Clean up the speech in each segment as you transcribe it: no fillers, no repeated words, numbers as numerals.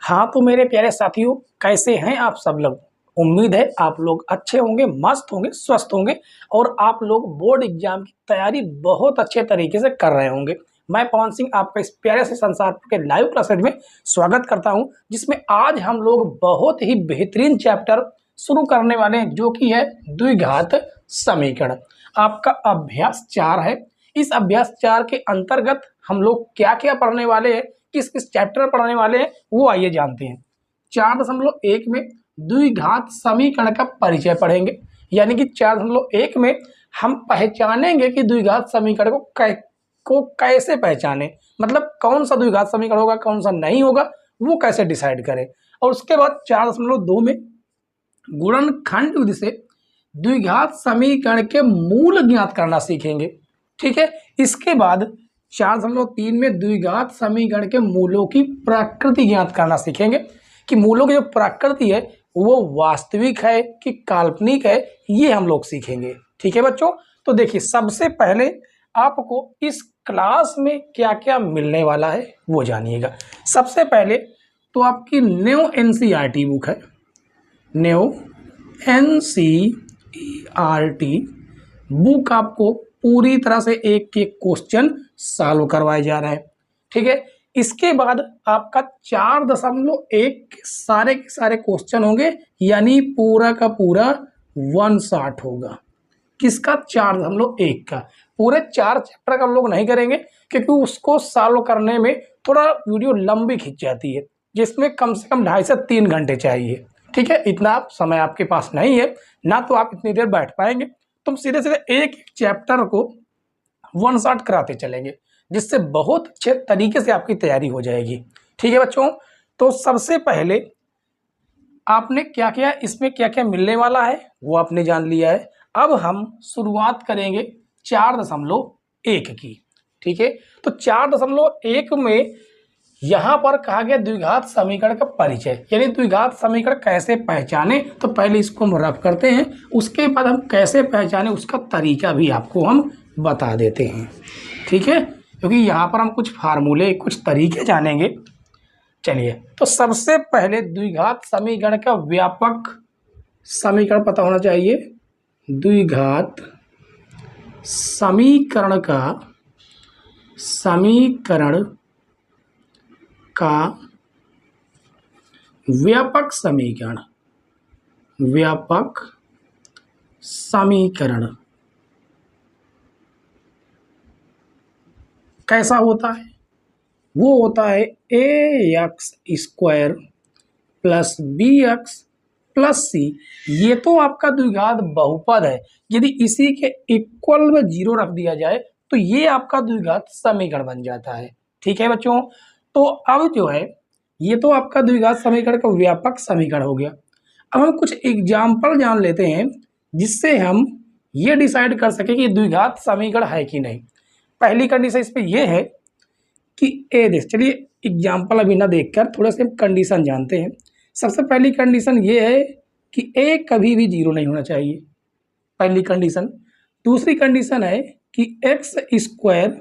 हाँ तो मेरे प्यारे साथियों, कैसे हैं आप सब लोग। उम्मीद है आप लोग अच्छे होंगे, मस्त होंगे, स्वस्थ होंगे और आप लोग बोर्ड एग्जाम की तैयारी बहुत अच्छे तरीके से कर रहे होंगे। मैं पवन सिंह आपका इस प्यारे से संसार के लाइव क्लासेज में स्वागत करता हूं, जिसमें आज हम लोग बहुत ही बेहतरीन चैप्टर शुरू करने वाले हैं, जो कि है द्विघात समीकरण। आपका अभ्यास 4 है। इस अभ्यास 4 के अंतर्गत हम लोग क्या क्या पढ़ने वाले हैं, किस किस चैप्टर पढ़ने वाले हैं, वो आइए जानते हैं। 4.1 में द्विघात समीकरण का परिचय पढ़ेंगे, यानी कि 4.1 में हम पहचानेंगे कि द्विघात समीकरण को कैसे पहचाने, मतलब कौन सा द्विघात समीकरण होगा, कौन सा नहीं होगा, वो कैसे डिसाइड करें। और उसके बाद 4.2 में गुणनखंड विधि से द्विघात समीकरण के मूल ज्ञात करना सीखेंगे। ठीक है। इसके बाद 4.3 में द्विघात समीकरण के मूलों की प्रकृति ज्ञात करना सीखेंगे कि मूलों की जो प्रकृति है वो वास्तविक है कि काल्पनिक है, ये हम लोग सीखेंगे। ठीक है बच्चों, तो देखिए सबसे पहले आपको इस क्लास में क्या क्या मिलने वाला है वो जानिएगा। सबसे पहले तो आपकी न्यू एनसीईआरटी बुक है। न्यू एनसीईआरटी बुक आपको पूरी तरह से एक एक क्वेश्चन सॉल्व करवाए जा रहे हैं। ठीक है। इसके बाद आपका 4.1 के सारे क्वेश्चन होंगे, यानी पूरा का पूरा 1 शॉट होगा। किसका? 4.1 का। पूरे 4 चैप्टर का हम लोग नहीं करेंगे, क्योंकि उसको सॉल्व करने में थोड़ा वीडियो लंबी खिंच जाती है, जिसमें कम से कम 2.5 से 3 घंटे चाहिए। ठीक है। इतना समय आपके पास नहीं है ना, तो आप इतनी देर बैठ पाएंगे। तुम सीधे सीधे एक चैप्टर को 1 शॉट कराते चलेंगे, जिससे बहुत अच्छे तरीके से आपकी तैयारी हो जाएगी। ठीक है बच्चों, तो सबसे पहले आपने क्या क्या इसमें क्या क्या मिलने वाला है वो आपने जान लिया है। अब हम शुरुआत करेंगे 4.1 की। ठीक है। तो 4.1 में यहां पर कहा गया द्विघात समीकरण का परिचय, यानी द्विघात समीकरण कैसे पहचाने। तो पहले इसको हम रफ करते हैं, उसके बाद हम कैसे पहचाने उसका तरीका भी आपको हम बता देते हैं। ठीक है, क्योंकि यहाँ पर हम कुछ फार्मूले, कुछ तरीके जानेंगे। चलिए, तो सबसे पहले द्विघात समीकरण का व्यापक समीकरण पता होना चाहिए। द्विघात समीकरण का व्यापक समीकरण कैसा होता है? वो होता है ax² plus bx plus c। ये तो आपका द्विघात बहुपद है। यदि इसी के इक्वल में 0 रख दिया जाए तो ये आपका द्विघात समीकरण बन जाता है। ठीक है बच्चों, तो अब जो है ये तो आपका द्विघात समीकरण का व्यापक समीकरण हो गया। अब हम कुछ एग्जाम्पल जान लेते हैं, जिससे हम ये डिसाइड कर सके कि द्विघात समीकरण है कि नहीं। पहली कंडीशन इस पे ये है कि ए देख, चलिए एग्जाम्पल अभी ना देखकर थोड़ा से कंडीशन जानते हैं। सबसे पहली कंडीशन ये है कि ए कभी भी 0 नहीं होना चाहिए, पहली कंडीशन। दूसरी कंडीशन है कि x²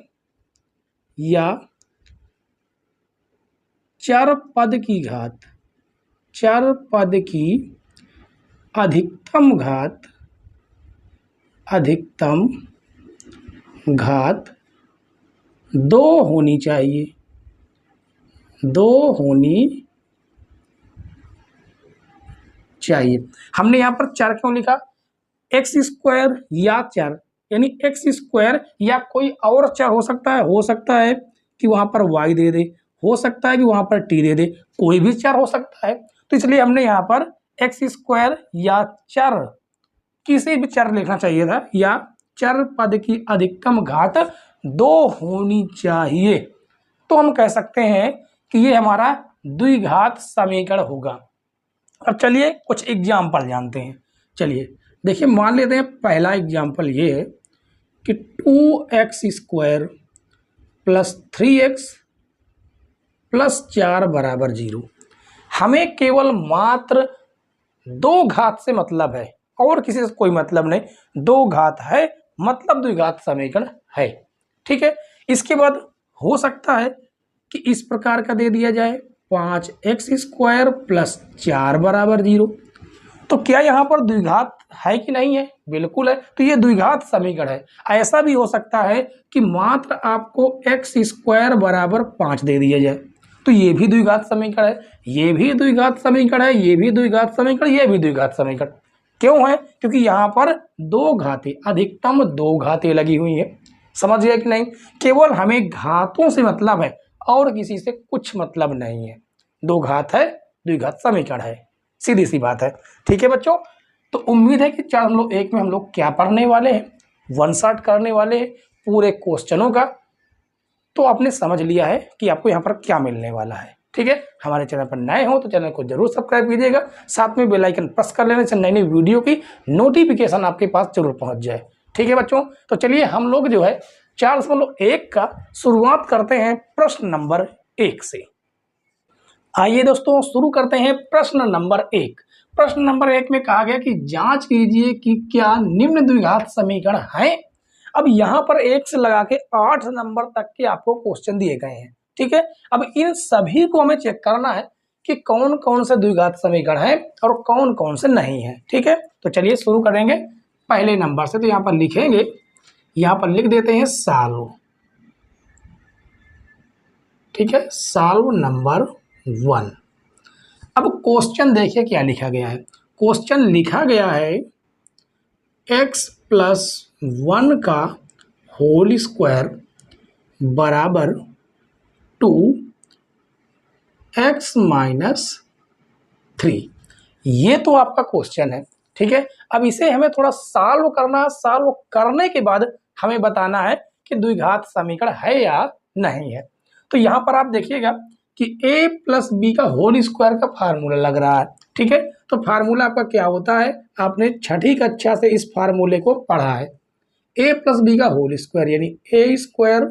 या चर पद की अधिकतम घात 2 होनी चाहिए। हमने यहाँ पर चर क्यों लिखा? x² या चर, यानी x² या कोई और चर हो सकता है कि वहां पर y दे दे, हो सकता है कि वहां पर t दे दे, कोई भी चर हो सकता है। तो इसलिए हमने यहाँ पर x² या चर, किसी भी चर लिखना चाहिए था, या चर पद की अधिकतम घात 2 होनी चाहिए। तो हम कह सकते हैं कि ये हमारा द्विघात समीकरण होगा। अब चलिए कुछ एग्जाम्पल जानते हैं। चलिए देखिए, मान लेते हैं पहला एग्जाम्पल ये है कि 2x² प्लस 3x प्लस 4 बराबर 0। हमें केवल मात्र 2 घात से मतलब है, और किसी से कोई मतलब नहीं। 2 घात है मतलब द्विघात समीकरण है। ठीक है। इसके बाद हो सकता है कि इस प्रकार का दे दिया जाए 5x² प्लस 4 बराबर 0। तो क्या यहाँ पर द्विघात है कि नहीं है? बिल्कुल है। तो ये द्विघात समीकरण है। ऐसा भी हो सकता है कि मात्र आपको x² बराबर 5 दे दिया जाए, तो ये भी द्विघात समीकरण है, ये भी द्विघात समीकरण है, ये भी द्विघात समीकरण, ये भी द्विघात समीकरण। क्यों है? क्योंकि यहाँ पर दो घातें, अधिकतम दो घातें लगी हुई हैं। समझ गए कि नहीं? केवल हमें घातों से मतलब है और किसी से कुछ मतलब नहीं है। दो घात है, द्विघात समीकरण है, सीधी सी बात है। ठीक है बच्चों, तो उम्मीद है कि 4.1 में हम लोग क्या पढ़ने वाले हैं, वन शॉट करने वाले हैं पूरे क्वेश्चनों का। तो आपने समझ लिया है कि आपको यहाँ पर क्या मिलने वाला है। ठीक है, हमारे चैनल पर नए हो तो चैनल को जरूर सब्सक्राइब कीजिएगा, साथ में बेल आइकन प्रेस कर लेने से नई नई वीडियो की नोटिफिकेशन आपके पास जरूर पहुंच जाए। ठीक है बच्चों, तो चलिए हम लोग जो है 4.1 का शुरुआत करते हैं प्रश्न नंबर 1 से। आइए दोस्तों शुरू करते हैं प्रश्न नंबर 1। प्रश्न नंबर 1 में कहा गया कि जांच कीजिए कि क्या निम्न द्विघात समीकरण हैं। अब यहाँ पर 1 से लगा के 8 नंबर तक के आपको क्वेश्चन दिए गए हैं। ठीक है, अब इन सभी को हमें चेक करना है कि कौन कौन से द्विघात समीकरण है और कौन कौन से नहीं है। ठीक है, तो चलिए शुरू करेंगे पहले नंबर से। तो यहाँ पर लिखेंगे, यहाँ पर लिख देते हैं सॉल्व। ठीक है, सॉल्व नंबर 1। अब क्वेश्चन देखिए क्या लिखा गया है। क्वेश्चन लिखा गया है x+1 का होल स्क्वायर बराबर 2x-3। ये तो आपका क्वेश्चन है। ठीक है, अब इसे हमें थोड़ा सॉल्व करना है। सॉल्व करने के बाद हमें बताना है कि द्विघात समीकरण है या नहीं है। तो यहाँ पर आप देखिएगा कि a+b का होल स्क्वायर का फार्मूला लग रहा है। ठीक है, तो फार्मूला आपका क्या होता है, आपने छठी कक्षा से इस फार्मूले को पढ़ा है। a+b का होल स्क्वायर यानी a²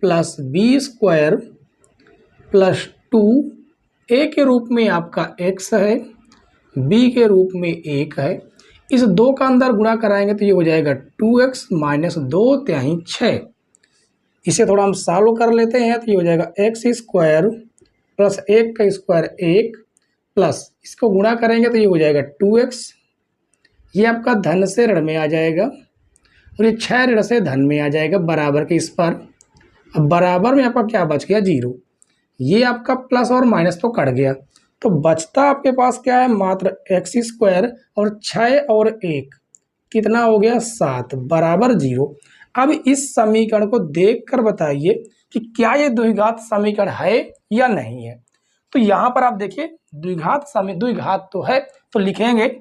plus b² plus 2, a के रूप में आपका x है, b के रूप में 1 है। इस 2 का अंदर गुणा कराएंगे तो ये हो जाएगा 2x - 2 6। इसे थोड़ा हम सॉल्व कर लेते हैं तो ये हो जाएगा x² प्लस 1 का स्क्वायर 1 प्लस इसको गुणा करेंगे तो ये हो जाएगा 2x। ये आपका धन से ऋण में आ जाएगा और ये 6 ऋण से धन में आ जाएगा बराबर के इस पर। अब बराबर में आपका क्या बच गया, 0। ये आपका प्लस और माइनस तो कट गया, तो बचता आपके पास क्या है, मात्र x² और 6 और 1 कितना हो गया, 7 बराबर 0। अब इस समीकरण को देखकर बताइए कि क्या ये द्विघात समीकरण है या नहीं है। तो यहाँ पर आप देखिए द्विघात तो है, तो लिखेंगे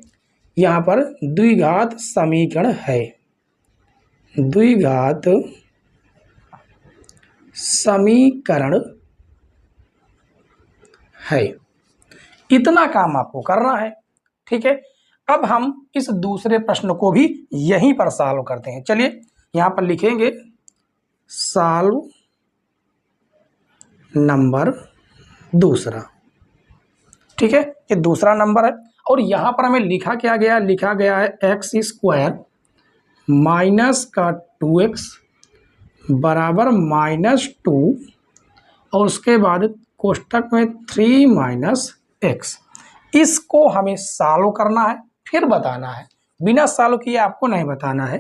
यहाँ पर द्विघात समीकरण है। द्विघात समीकरण है, इतना काम आपको करना है। ठीक है, अब हम इस दूसरे प्रश्न को भी यहीं पर सॉल्व करते हैं। चलिए यहाँ पर लिखेंगे सॉल्व नंबर 2। ठीक है, ये दूसरा नंबर है और यहाँ पर हमें लिखा क्या गया, लिखा गया है x² माइनस का 2x बराबर -2 और उसके बाद कोष्टक में 3 - x। इसको हमें सॉल्व करना है फिर बताना है, बिना सॉल्व किए आपको नहीं बताना है।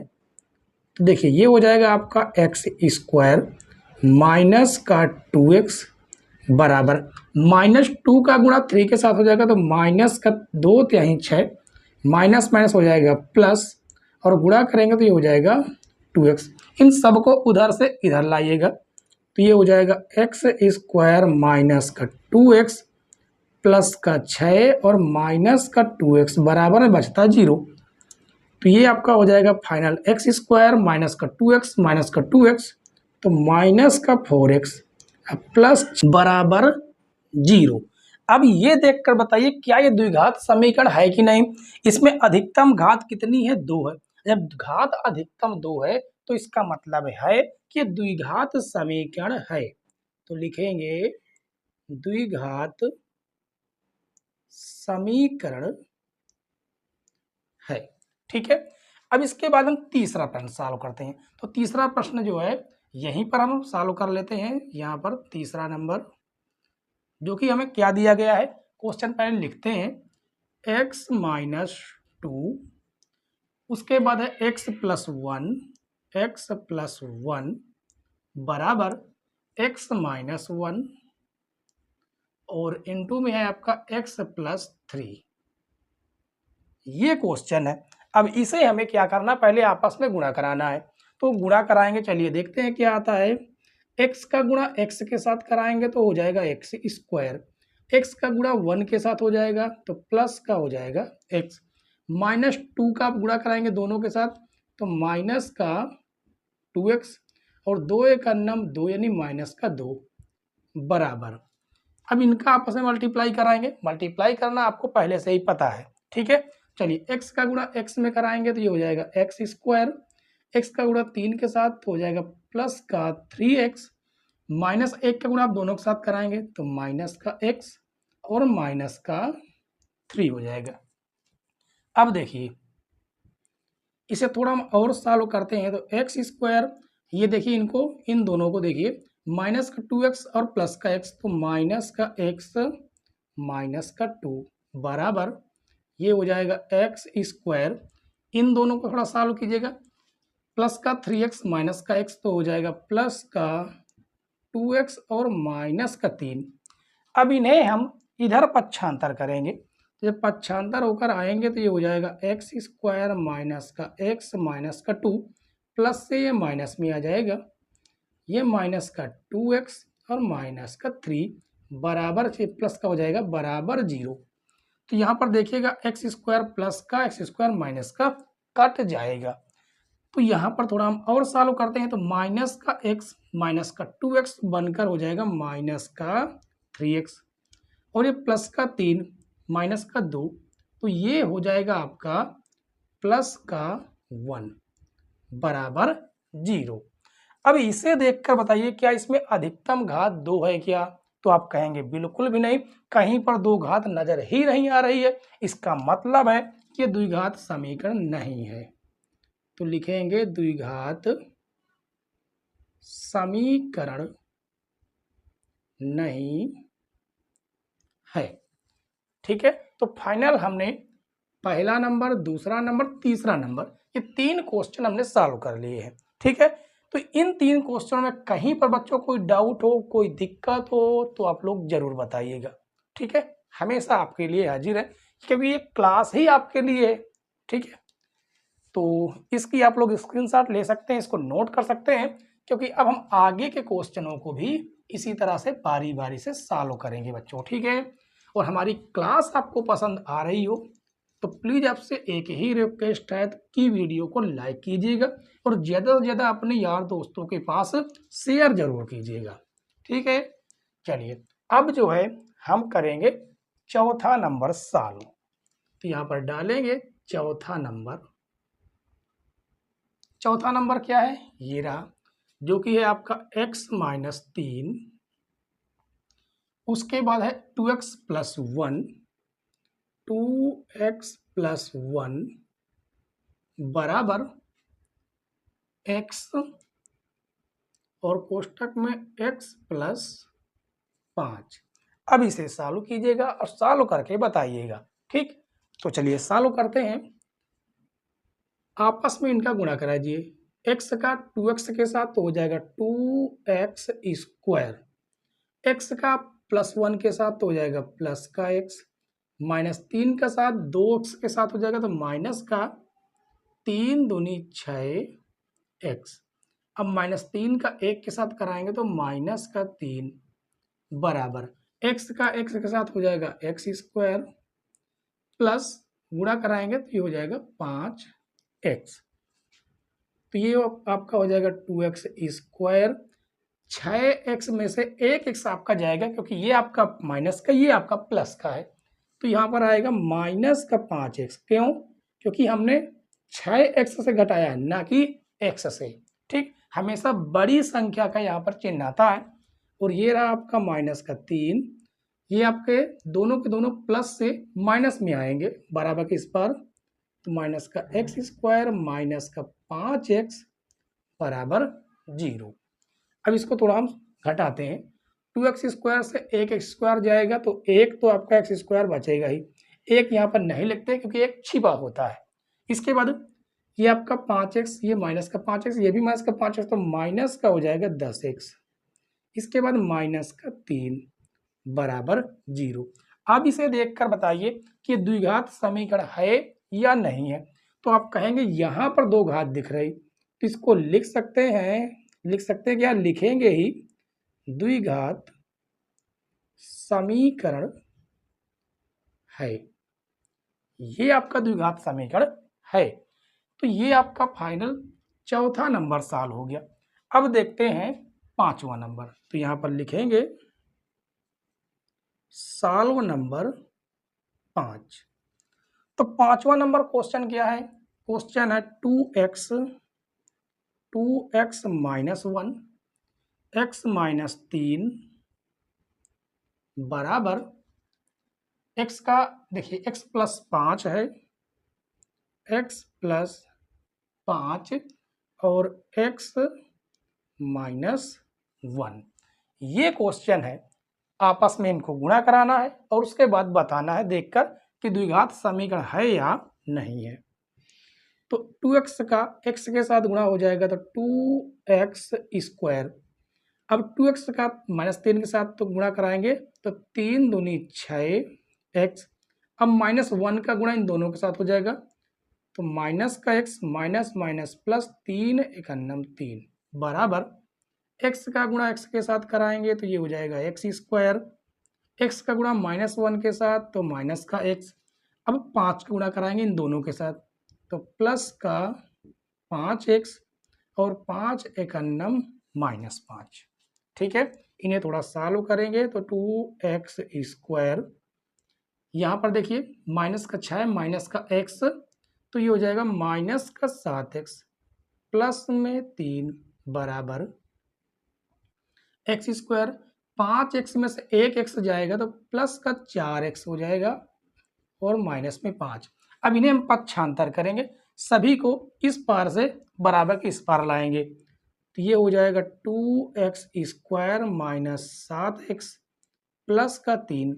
तो देखिए ये हो जाएगा आपका x² माइनस का 2x बराबर -2 का गुणा 3 के साथ हो जाएगा तो माइनस का 2 6, माइनस माइनस हो जाएगा प्लस और गुणा करेंगे तो ये हो जाएगा 2x। इन सबको उधर से इधर लाइएगा तो ये हो जाएगा x² माइनस का 2x प्लस का 6 और माइनस का 2x बराबर में बचता 0। तो ये आपका हो जाएगा फाइनल x² माइनस का 2x माइनस का 2x तो माइनस का 4x प्लस बराबर 0। अब ये देखकर बताइए क्या ये द्विघात समीकरण है कि नहीं। इसमें अधिकतम घात कितनी है, 2 है। जब घात अधिकतम 2 है तो इसका मतलब है कि द्विघात समीकरण है। तो लिखेंगे द्विघात समीकरण है। ठीक है, अब इसके बाद हम तीसरा प्रश्न सॉल्व करते हैं। तो तीसरा प्रश्न जो है यहीं पर हम सॉल्व कर लेते हैं। यहाँ पर तीसरा नंबर जो कि हमें क्या दिया गया है, क्वेश्चन पहले लिखते हैं, x माइनस 2, उसके बाद है x प्लस 1, x प्लस 1 बराबर x माइनस 1 और इनटू में है आपका x प्लस 3। ये क्वेश्चन है। अब इसे हमें क्या करना, पहले आपस में गुणा कराना है। तो गुणा कराएंगे, चलिए देखते हैं क्या आता है। x का गुणा x के साथ कराएंगे तो हो जाएगा x स्क्वायर, x का गुणा 1 के साथ हो जाएगा तो प्लस का हो जाएगा x, माइनस 2 का आप गुणा कराएंगे दोनों के साथ तो माइनस का 2x और 2 एक अन्नम 2 यानी माइनस का 2 बराबर। अब इनका आपस में मल्टीप्लाई कराएंगे, मल्टीप्लाई करना आपको पहले से ही पता है, ठीक है। चलिए x का गुणा x में कराएंगे तो ये हो जाएगा x स्क्वायर, x का गुणा 3 के साथ तो हो जाएगा प्लस का 3x, माइनस 1 का गुणा आप दोनों के साथ कराएंगे तो माइनस का x और माइनस का 3 हो जाएगा। अब देखिए इसे थोड़ा हम और सॉल्व करते हैं तो एक्स स्क्वायर, ये देखिए इनको, इन दोनों को देखिए, माइनस का 2x और प्लस का x तो माइनस का x माइनस का 2 बराबर ये हो जाएगा एक्स स्क्वायर, इन दोनों को थोड़ा सॉल्व कीजिएगा, प्लस का 3x माइनस का x तो हो जाएगा प्लस का 2x और माइनस का 3। अब इन्हें हम इधर पक्षांतर करेंगे, तो जब पक्षांतर होकर आएंगे तो ये हो जाएगा एक्स स्क्वायर माइनस का x माइनस का 2, प्लस से ये माइनस में आ जाएगा, ये माइनस का 2x और माइनस का 3 बराबर से प्लस का हो जाएगा बराबर 0। तो यहाँ पर देखिएगा एक्स स्क्वायर प्लस का एक्स स्क्वायर माइनस का कट जाएगा। तो यहाँ पर थोड़ा हम और सॉल्व करते हैं तो माइनस का x माइनस का 2x बनकर हो जाएगा माइनस का 3x और ये प्लस का 3 माइनस का 2 तो ये हो जाएगा आपका प्लस का 1 बराबर 0। अब इसे देखकर बताइए क्या इसमें अधिकतम घात 2 है क्या, तो आप कहेंगे बिल्कुल भी नहीं, कहीं पर 2 घात नजर ही नहीं आ रही है, इसका मतलब है कि द्विघात समीकरण नहीं है। तो लिखेंगे द्विघात समीकरण नहीं है, ठीक है। तो फाइनल हमने पहला नंबर, दूसरा नंबर, तीसरा नंबर, ये 3 क्वेश्चन हमने सॉल्व कर लिए हैं, ठीक है। तो इन 3 क्वेश्चनों में कहीं पर बच्चों कोई डाउट हो, कोई दिक्कत हो तो आप लोग जरूर बताइएगा, ठीक है। हमेशा आपके लिए हाजिर है क्योंकि ये क्लास ही आपके लिए है, ठीक है। तो इसकी आप लोग स्क्रीनशॉट ले सकते हैं, इसको नोट कर सकते हैं, क्योंकि अब हम आगे के क्वेश्चनों को भी इसी तरह से बारी बारी से सॉल्व करेंगे बच्चों, ठीक है। और हमारी क्लास आपको पसंद आ रही हो तो प्लीज़ आपसे एक ही रिक्वेस्ट है कि वीडियो को लाइक कीजिएगा और ज़्यादा से ज़्यादा अपने यार दोस्तों के पास शेयर जरूर कीजिएगा, ठीक है। चलिए अब जो है हम करेंगे चौथा नंबर सॉल्व। तो यहाँ पर डालेंगे चौथा नंबर। चौथा नंबर क्या है, ये रहा, जो कि है आपका x माइनस 3, उसके बाद है 2x प्लस 1, 2x प्लस 1 बराबर x और कोष्टक में x प्लस 5। अब इसे सॉल्व कीजिएगा और सॉल्व करके बताइएगा, ठीक। तो चलिए सॉल्व करते हैं, आपस में इनका गुणा कराइए, x का 2x के साथ तो हो जाएगा 2x स्क्वायर, x का प्लस 1 के साथ तो हो जाएगा प्लस का x, माइनस 3 का साथ 2x के साथ हो जाएगा तो माइनस का 3 दूनी 6x। अब माइनस 3 का 1 के साथ कराएंगे तो माइनस का 3 बराबर x का x के साथ हो जाएगा x स्क्वायर प्लस गुणा कराएंगे तो ये हो जाएगा 5x। तो ये आपका हो जाएगा 2x स्क्वायर, 6x में से 1x आपका जाएगा क्योंकि ये आपका माइनस का, ये आपका प्लस का है, तो यहाँ पर आएगा माइनस का 5x। क्यों, क्योंकि हमने 6x से घटाया है ना कि x से, ठीक। हमेशा बड़ी संख्या का यहाँ पर चिन्ह आता है। और ये रहा आपका माइनस का 3, ये आपके दोनों के दोनों प्लस से माइनस में आएंगे बराबर के इस पर, तो माइनस का x स्क्वायर माइनस का 5x बराबर 0। अब इसको थोड़ा हम घटाते हैं, 2x² से एक x² जाएगा तो एक तो आपका x² बचेगा ही, एक यहाँ पर नहीं लिखते क्योंकि एक छिपा होता है। इसके बाद ये आपका 5x, ये माइनस का 5x, ये भी माइनस का 5x, तो माइनस का हो जाएगा 10x। इसके बाद माइनस का 3 बराबर 0। अब इसे देखकर बताइए कि द्विघात समीकरण है या नहीं है। तो आप कहेंगे यहाँ पर दो घात दिख रही, तो इसको लिख सकते हैं क्या, लिखेंगे ही द्विघात समीकरण है। ये आपका द्विघात समीकरण है। तो ये आपका फाइनल चौथा नंबर सॉल्व हो गया। अब देखते हैं पांचवा नंबर। तो यहां पर लिखेंगे सॉल्व नंबर 5। तो पांचवा नंबर क्वेश्चन क्या है? क्वेश्चन है 2x माइनस 1 x माइनस 3 बराबर x का देखिए x प्लस 5 है, x प्लस 5 और x माइनस 1। ये क्वेश्चन है, आपस में इनको गुणा कराना है और उसके बाद बताना है देखकर कि द्विघात समीकरण है या नहीं है। तो 2x का x के साथ गुणा हो जाएगा तो 2x²। अब 2x का माइनस 3 के साथ तो गुणा कराएंगे तो 3 दूनी 6x। अब माइनस 1 का गुणा इन दोनों के साथ हो जाएगा तो माइनस का x माइनस माइनस प्लस 3 एकन्नम 3 बराबर x का गुणा x के साथ कराएंगे तो ये हो जाएगा x²। x का गुणा माइनस 1 के साथ तो माइनस का x। अब 5 का गुणा कराएंगे इन दोनों के साथ तो प्लस का 5x और 5 एकन्नम माइनस 5। ठीक है, इन्हें थोड़ा सॉल्व करेंगे तो 2x²। यहाँ पर देखिए माइनस का 6 माइनस का x तो ये हो जाएगा माइनस का 7x प्लस में 3 बराबर x²। 5x में से एक x जाएगा तो प्लस का 4x हो जाएगा और माइनस में 5। अब इन्हें हम पक्षांतर करेंगे, सभी को इस पार से बराबर के इस पार लाएंगे तो ये हो जाएगा 2x² माइनस 7x प्लस का 3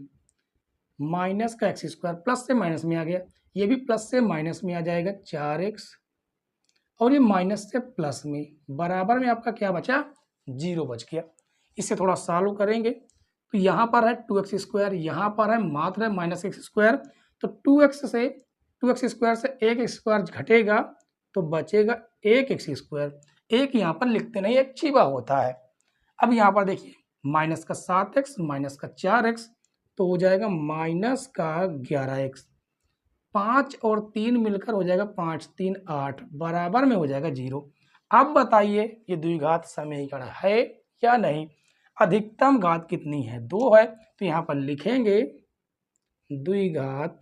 माइनस का x² प्लस से माइनस में आ गया, ये भी प्लस से माइनस में आ जाएगा 4x और ये माइनस से प्लस में बराबर में आपका क्या बचा, 0 बच गया। इसे थोड़ा सॉल्व करेंगे तो यहाँ पर है 2x², यहाँ पर है मात्र है माइनस x²। तो 2x से 2x² से एक x² घटेगा तो बचेगा एक x²। एक यहाँ पर लिखते नहीं, एक छिपा होता है। अब यहाँ पर देखिए माइनस का 7x माइनस का 4x तो हो जाएगा माइनस का 11x। 5 और 3 मिलकर हो जाएगा 5 3 8 बराबर में हो जाएगा 0। अब बताइए ये द्विघात समीकरण है या नहीं। अधिकतम घात कितनी है, 2 है तो यहाँ पर लिखेंगे द्विघात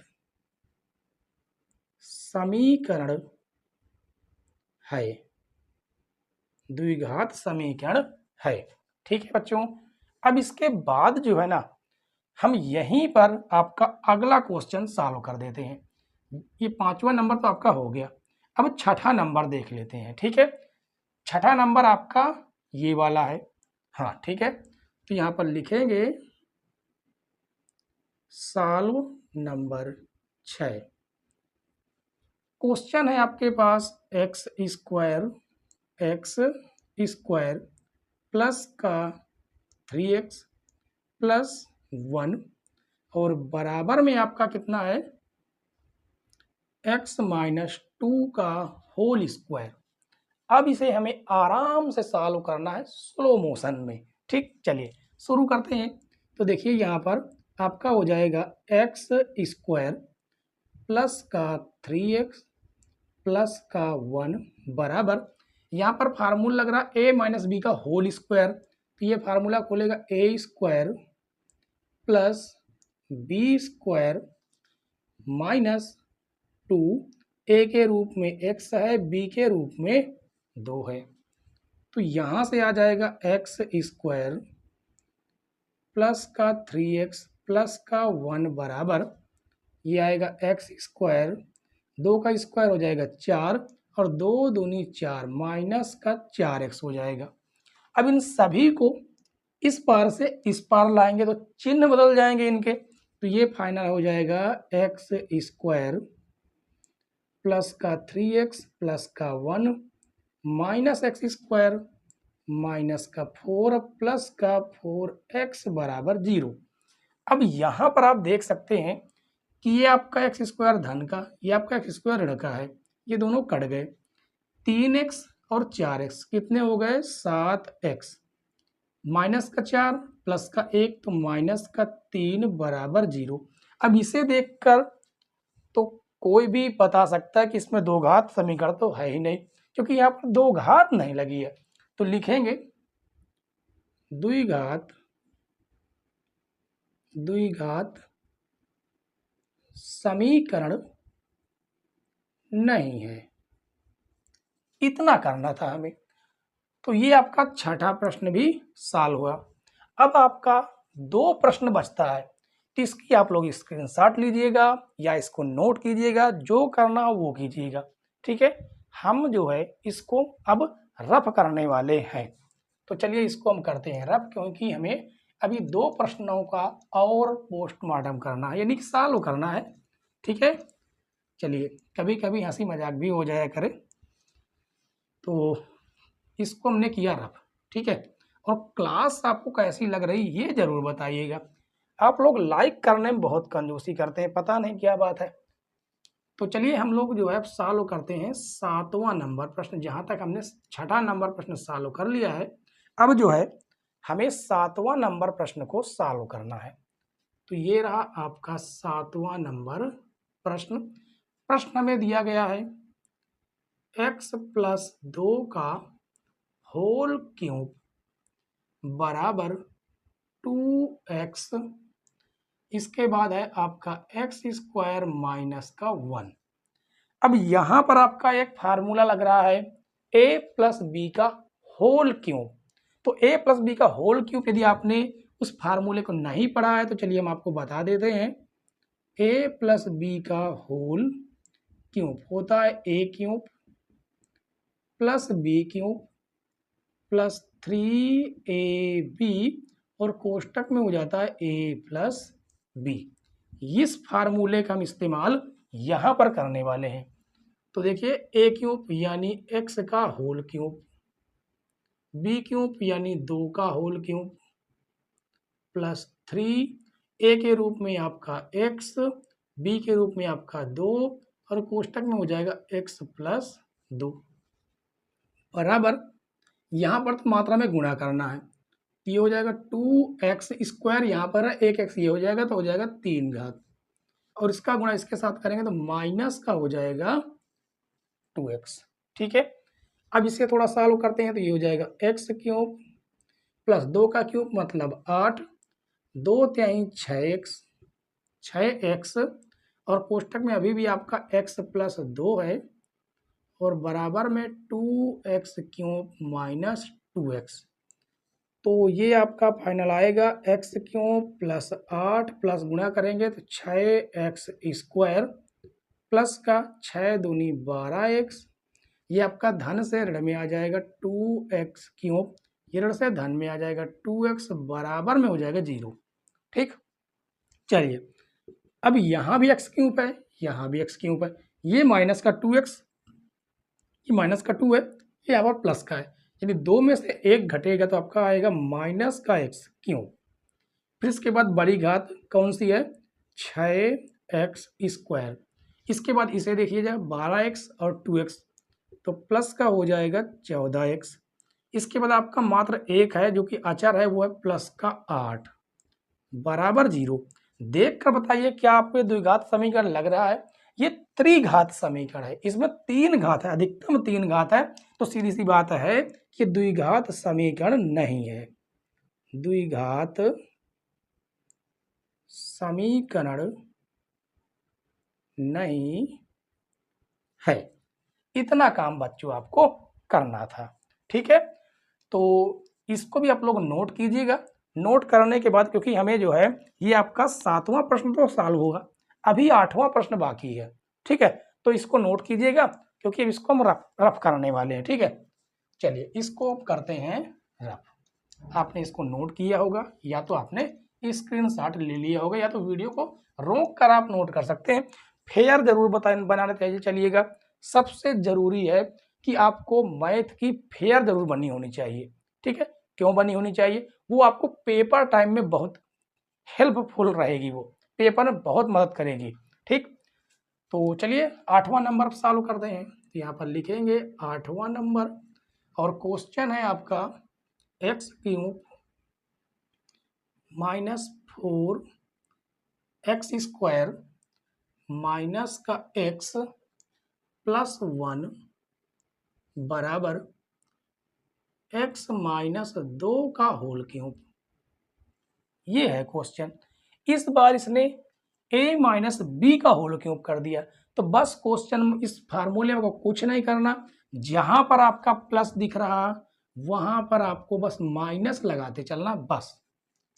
समीकरण है, द्विघात समीकरण है। ठीक है बच्चों, अब इसके बाद जो है ना हम यहीं पर आपका अगला क्वेश्चन सॉल्व कर देते हैं। ये पांचवा नंबर तो आपका हो गया, अब छठा नंबर देख लेते हैं। ठीक है, छठा नंबर आपका ये वाला है। हाँ ठीक है, तो यहाँ पर लिखेंगे सॉल्व नंबर 6। क्वेश्चन है आपके पास x² प्लस का 3x प्लस 1 और बराबर में आपका कितना है x माइनस 2 का होल स्क्वायर। अब इसे हमें आराम से सॉल्व करना है स्लो मोशन में। ठीक, चलिए शुरू करते हैं। तो देखिए यहाँ पर आपका हो जाएगा x² प्लस का 3x प्लस का 1 बराबर, यहाँ पर फार्मूला लग रहा है a माइनस बी का होल स्क्वायर, तो ये फार्मूला खोलेगा a² plus b² minus 2, a के रूप में x है, b के रूप में 2 है। तो यहाँ से आ जाएगा x² प्लस का 3x प्लस का 1 बराबर, ये आएगा x², 2 का स्क्वायर हो जाएगा 4 और 2 दूनी 4 माइनस का 4x हो जाएगा। अब इन सभी को इस पार से इस पार लाएंगे तो चिन्ह बदल जाएंगे इनके, तो ये फाइनल हो जाएगा एक्स स्क्वायर प्लस का 3x प्लस का 1 माइनस एक्स स्क्वायर माइनस का 4 प्लस का 4x बराबर 0। अब यहाँ पर आप देख सकते हैं कि ये आपका एक्स स्क्वायर धन का, ये आपका एक्स स्क्वायर ऋण का है, ये दोनों कट गए। 3x और 4x कितने हो गए 7x, माइनस का 4 प्लस का 1 तो माइनस का 3 बराबर 0। अब इसे देखकर तो कोई भी बता सकता है कि इसमें दो घात समीकरण तो है ही नहीं, क्योंकि यहाँ पर दो घात नहीं लगी है। तो लिखेंगे द्विघात समीकरण नहीं है, इतना करना था हमें। तो ये आपका छठा प्रश्न भी सॉल्व हुआ। अब आपका दो प्रश्न बचता है, तो इसकी आप लोग स्क्रीनशॉट लीजिएगा या इसको नोट कीजिएगा, जो करना हो वो कीजिएगा। ठीक है, हम जो है इसको अब रफ करने वाले हैं। तो चलिए इसको हम करते हैं रफ, क्योंकि हमें अभी दो प्रश्नों का और पोस्टमार्टम करना है, यानी कि सॉल्व करना है। ठीक है, चलिए कभी कभी हंसी मजाक भी हो जाया करे। तो इसको हमने किया रफ, ठीक है। और क्लास आपको कैसी लग रही ये जरूर बताइएगा। आप लोग लाइक करने में बहुत कंजूसी करते हैं, पता नहीं क्या बात है। तो चलिए हम लोग जो है सॉल्व करते हैं 7वां नंबर प्रश्न। जहां तक हमने छठा नंबर प्रश्न सॉल्व कर लिया है, अब जो है हमें 7वां नंबर प्रश्न को सॉल्व करना है। तो ये रहा आपका 7वां नंबर प्रश्न। प्रश्न में दिया गया है x प्लस 2 का होल क्यूब बराबर 2x, इसके बाद है आपका एक्स स्क्वायर माइनस का 1। अब यहां पर आपका एक फार्मूला लग रहा है a प्लस बी का होल क्यूब। तो a प्लस बी का होल क्यूब यदि आपने उस फार्मूले को नहीं पढ़ा है तो चलिए हम आपको बता देते हैं। a प्लस बी का होल क्यूब होता है a cube plus B cube plus 3ab और कोष्टक में हो जाता है a प्लस बी। इस फार्मूले का हम इस्तेमाल यहां पर करने वाले हैं। तो देखिए a क्यूब यानी x का होल क्यूब, b क्यूब यानी 2 का होल क्यूब प्लस 3, a के रूप में आपका x, b के रूप में आपका 2 और कोष्टक में हो जाएगा x प्लस 2 बराबर, यहाँ पर तो मात्रा में गुणा करना है। ये हो जाएगा 2x स्क्वायर, यहाँ पर है 1x, ये हो जाएगा तो हो जाएगा 3 घात, और इसका गुणा इसके साथ करेंगे तो माइनस का हो जाएगा 2x। ठीक है, अब इसे थोड़ा सॉल्व करते हैं तो ये हो जाएगा x क्यूब प्लस 2 का क्यूब मतलब 8, 2 तिहाई 6x और कोष्टक में अभी भी आपका x प्लस 2 है और बराबर में 2x क्यूब माइनस 2x। तो ये आपका फाइनल आएगा x क्यूब प्लस 8 प्लस गुणा करेंगे तो 6x स्क्वायर प्लस का 6 दूनी 12x, ये आपका धन से ऋण में आ जाएगा 2x क्यूब, ये ऋण से धन में आ जाएगा 2x बराबर में हो जाएगा 0। ठीक, चलिए अब यहाँ भी x क्यूब है, यहाँ भी x क्यूब है, ये माइनस का 2x, ये माइनस का 2 है, ये यहाँ पर प्लस का है, यानी 2 में से 1 घटेगा तो आपका आएगा माइनस का x क्यूब। फिर इसके बाद बड़ी घात कौन सी है 6x स्क्वायर, इसके बाद इसे देखिए जाए 12x और 2x तो प्लस का हो जाएगा 14x। इसके बाद आपका मात्र 1 है जो कि अचर है, वो है प्लस का 8 बराबर 0। देख कर बताइए क्या आपको द्विघात समीकरण लग रहा है? ये त्रिघात समीकरण है, इसमें 3 घात है, अधिकतम 3 घात है। तो सीधी सी बात है कि द्विघात समीकरण नहीं है, द्विघात समीकरण नहीं है। इतना काम बच्चों आपको करना था। ठीक है, तो इसको भी आप लोग नोट कीजिएगा। नोट करने के बाद, क्योंकि हमें जो है ये आपका 7वां प्रश्न तो सॉल्व होगा, अभी 8वां प्रश्न बाकी है। ठीक है, तो इसको नोट कीजिएगा क्योंकि इसको हम रफ करने वाले हैं। ठीक है, चलिए इसको करते हैं रफ। आपने इसको नोट किया होगा, या तो आपने स्क्रीनशॉट ले लिया होगा, या तो वीडियो को रोक कर आप नोट कर सकते हैं। फेयर जरूर बनाने चाहिए। चलिएगा, सबसे जरूरी है कि आपको मैथ की फेयर जरूर बनी होनी चाहिए। ठीक है, क्यों बनी होनी चाहिए? वो आपको पेपर टाइम में बहुत हेल्पफुल रहेगी, वो पेपर में बहुत मदद करेगी। ठीक, तो चलिए 8वां नंबर सॉल्व करते हैं। तो यहाँ पर लिखेंगे 8वां नंबर, और क्वेश्चन है आपका x cube minus 4 x square minus का एक्स प्लस 1 बराबर एक्स माइनस 2 का होल क्यूब। ये है क्वेश्चन। इस बार इसने a माइनस बी का होल क्यूब कर दिया। तो बस क्वेश्चन इस फार्मूले को कुछ नहीं करना, जहां पर आपका प्लस दिख रहा वहां पर आपको बस माइनस लगाते चलना, बस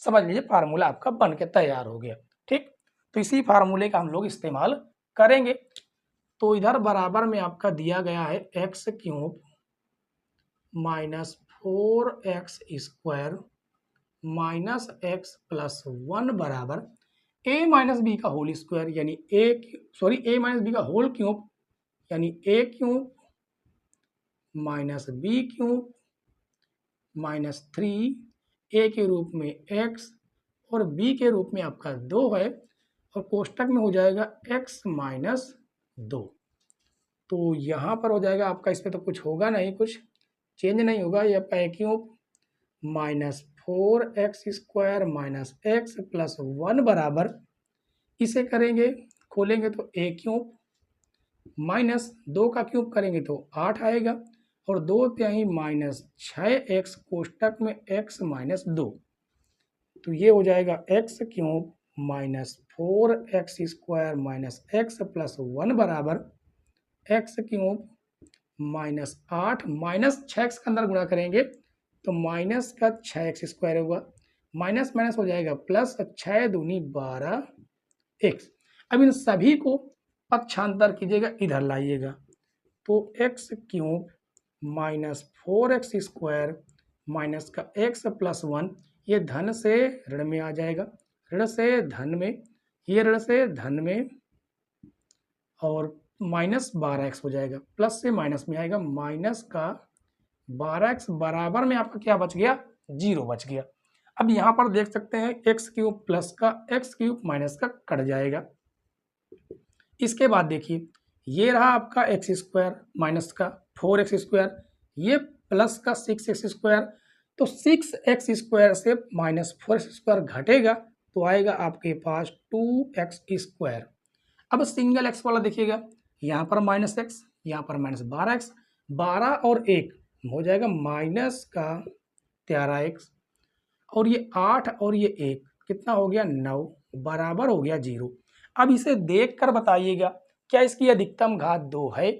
समझ लीजिए फार्मूला आपका बन के तैयार हो गया। ठीक, तो इसी फार्मूले का हम लोग इस्तेमाल करेंगे। तो इधर बराबर में आपका दिया गया है X cube minus 4x square minus X plus 1 बराबर a माइनस बी का होल स्क्वायर यानी a माइनस बी का होल क्यूब यानी a cube minus B cube minus 3 a के रूप में x और b के रूप में आपका 2 है, और कोष्टक में हो जाएगा x माइनस 2। तो यहाँ पर हो जाएगा आपका, इस पर तो कुछ होगा नहीं, कुछ चेंज नहीं होगा। ये आपका a cube minus 4x square minus X plus 1 बराबर, इसे करेंगे खोलेंगे तो a क्यूब माइनस 2 का क्यूब करेंगे तो 8 आएगा, और 2 तिहाई माइनस 6x कोष्टक में x माइनस 2। तो ये हो जाएगा x cube minus 4x square minus X plus 1 बराबर x cube minus 8 minus 6x के अंदर गुणा करेंगे तो माइनस का 6x स्क्वायर होगा, माइनस माइनस हो जाएगा प्लस, 6 दूनी 12x। अब इन सभी को पक्षांतर कीजिएगा, इधर लाइएगा, तो x cube minus 4x square minus का x प्लस 1, ये धन से ऋण में आ जाएगा, ऋण से धन में, ये ऋण से धन में, और माइनस 12x हो जाएगा, प्लस से माइनस में आएगा, माइनस का 12x बराबर में आपका क्या बच गया? 0 बच गया। अब यहाँ पर देख सकते हैं x क्यूब प्लस का x क्यूब माइनस का कट जाएगा। इसके बाद देखिए ये रहा आपका x स्क्वायर माइनस का 4x स्क्वायर, ये प्लस का 6x स्क्वायर, तो 6x स्क्वायर से माइनस 4x स्क्वायर घटेगा तो आएगा आपके पास 2x स्क्वायर। अब सिंगल x वाला देखिएगा, यहाँ पर माइनस x, यहाँ पर माइनस 12x, 12 और 1 हो जाएगा माइनस का 13x, और ये 8 और ये 1 कितना हो गया? 9 बराबर हो गया 0। अब इसे देखकर बताइएगा क्या इसकी अधिकतम घात 2 है?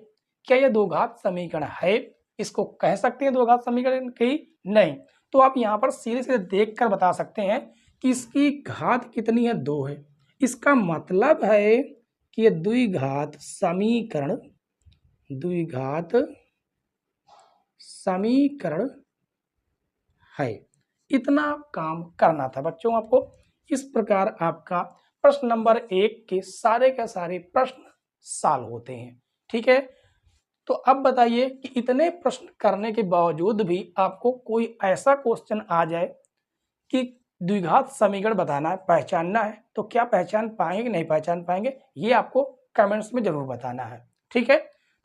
क्या यह दो घात समीकरण है? इसको कह सकते हैं दो घात समीकरण की? नहीं। तो आप यहाँ पर सीधे सीधे देखकर बता सकते हैं कि इसकी घात कितनी है? 2 है। इसका मतलब है कि ये द्विघात समीकरण है। इतना काम करना था बच्चों आपको। इस प्रकार आपका प्रश्न नंबर 1 के सारे प्रश्न सॉल्व होते हैं। ठीक है, तो अब बताइए कि इतने प्रश्न करने के बावजूद भी आपको कोई ऐसा क्वेश्चन आ जाए कि द्विघात समीकरण बताना है, पहचानना है, तो क्या पहचान पाएंगे कि नहीं पहचान पाएंगे, ये आपको कमेंट्स में जरूर बताना है। ठीक है,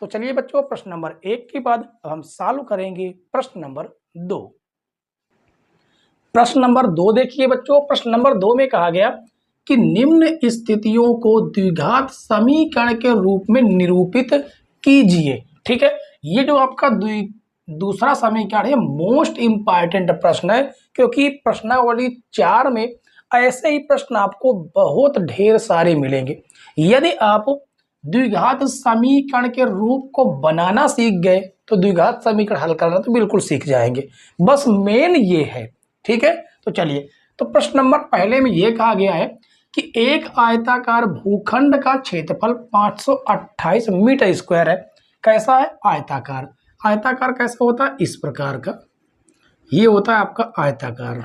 तो चलिए बच्चों प्रश्न नंबर 1 के बाद अब हम सॉल्व करेंगे प्रश्न नंबर 2। प्रश्न नंबर 2 देखिए बच्चों, प्रश्न नंबर 2 में कहा गया कि निम्न स्थितियों को द्विघात समीकरण के रूप में निरूपित कीजिए। ठीक है, ये जो आपका दूसरा समीकरण है मोस्ट इंपॉर्टेंट प्रश्न है, क्योंकि प्रश्नावली 4 में ऐसे ही प्रश्न आपको बहुत ढेर सारे मिलेंगे। यदि आप द्विघात समीकरण के रूप को बनाना सीख गए तो द्विघात समीकरण हल करना तो बिल्कुल सीख जाएंगे। बस मेन ये है। ठीक है, तो चलिए, तो प्रश्न नंबर पहले में ये कहा गया है कि एक आयताकार भूखंड का क्षेत्रफल 528 मीटर स्क्वायर है। कैसा है? आयताकार। आयताकार कैसा होता है? इस प्रकार का। ये होता है आपका आयताकार,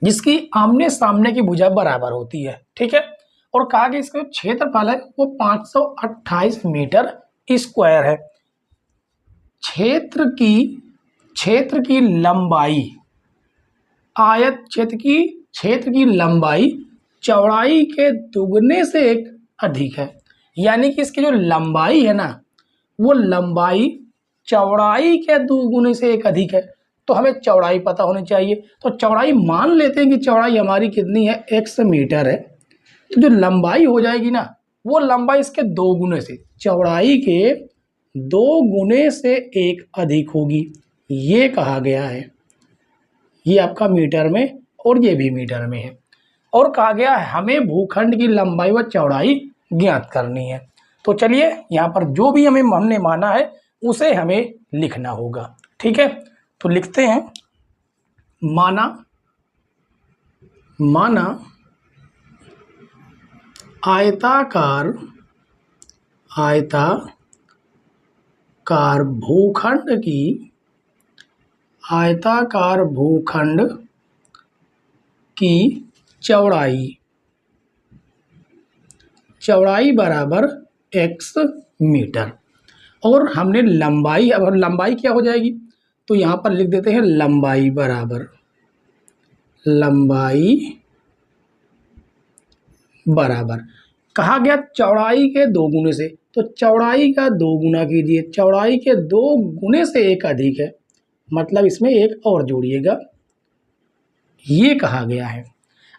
जिसकी आमने सामने की भुजा बराबर होती है, ठीक है। और कहा कि इसका जो क्षेत्रफल है वो 528 मीटर स्क्वायर है। क्षेत्र की लंबाई, आयत क्षेत्र की लंबाई चौड़ाई के दुगने से एक अधिक है। यानी कि इसकी जो लंबाई है ना, वो लंबाई चौड़ाई के दुगने से एक अधिक है। तो हमें चौड़ाई पता होनी चाहिए। तो चौड़ाई मान लेते हैं कि चौड़ाई हमारी कितनी है, x मीटर है। तो जो लंबाई हो जाएगी ना, वो लंबाई इसके दो गुने से, चौड़ाई के दो गुने से एक अधिक होगी, ये कहा गया है। ये आपका मीटर में और ये भी मीटर में है। और कहा गया है हमें भूखंड की लंबाई व चौड़ाई ज्ञात करनी है। तो चलिए यहाँ पर जो भी हमने माना है उसे हमें लिखना होगा, ठीक है। तो लिखते हैं, माना आयताकार भूखंड की चौड़ाई बराबर x मीटर। और हमने लंबाई, अब लंबाई क्या हो जाएगी, तो यहाँ पर लिख देते हैं लंबाई बराबर कहा गया चौड़ाई के दो गुने से। तो चौड़ाई का दो गुना कीजिए, चौड़ाई के दो गुने से एक अधिक है, मतलब इसमें एक और जोड़िएगा, ये कहा गया है।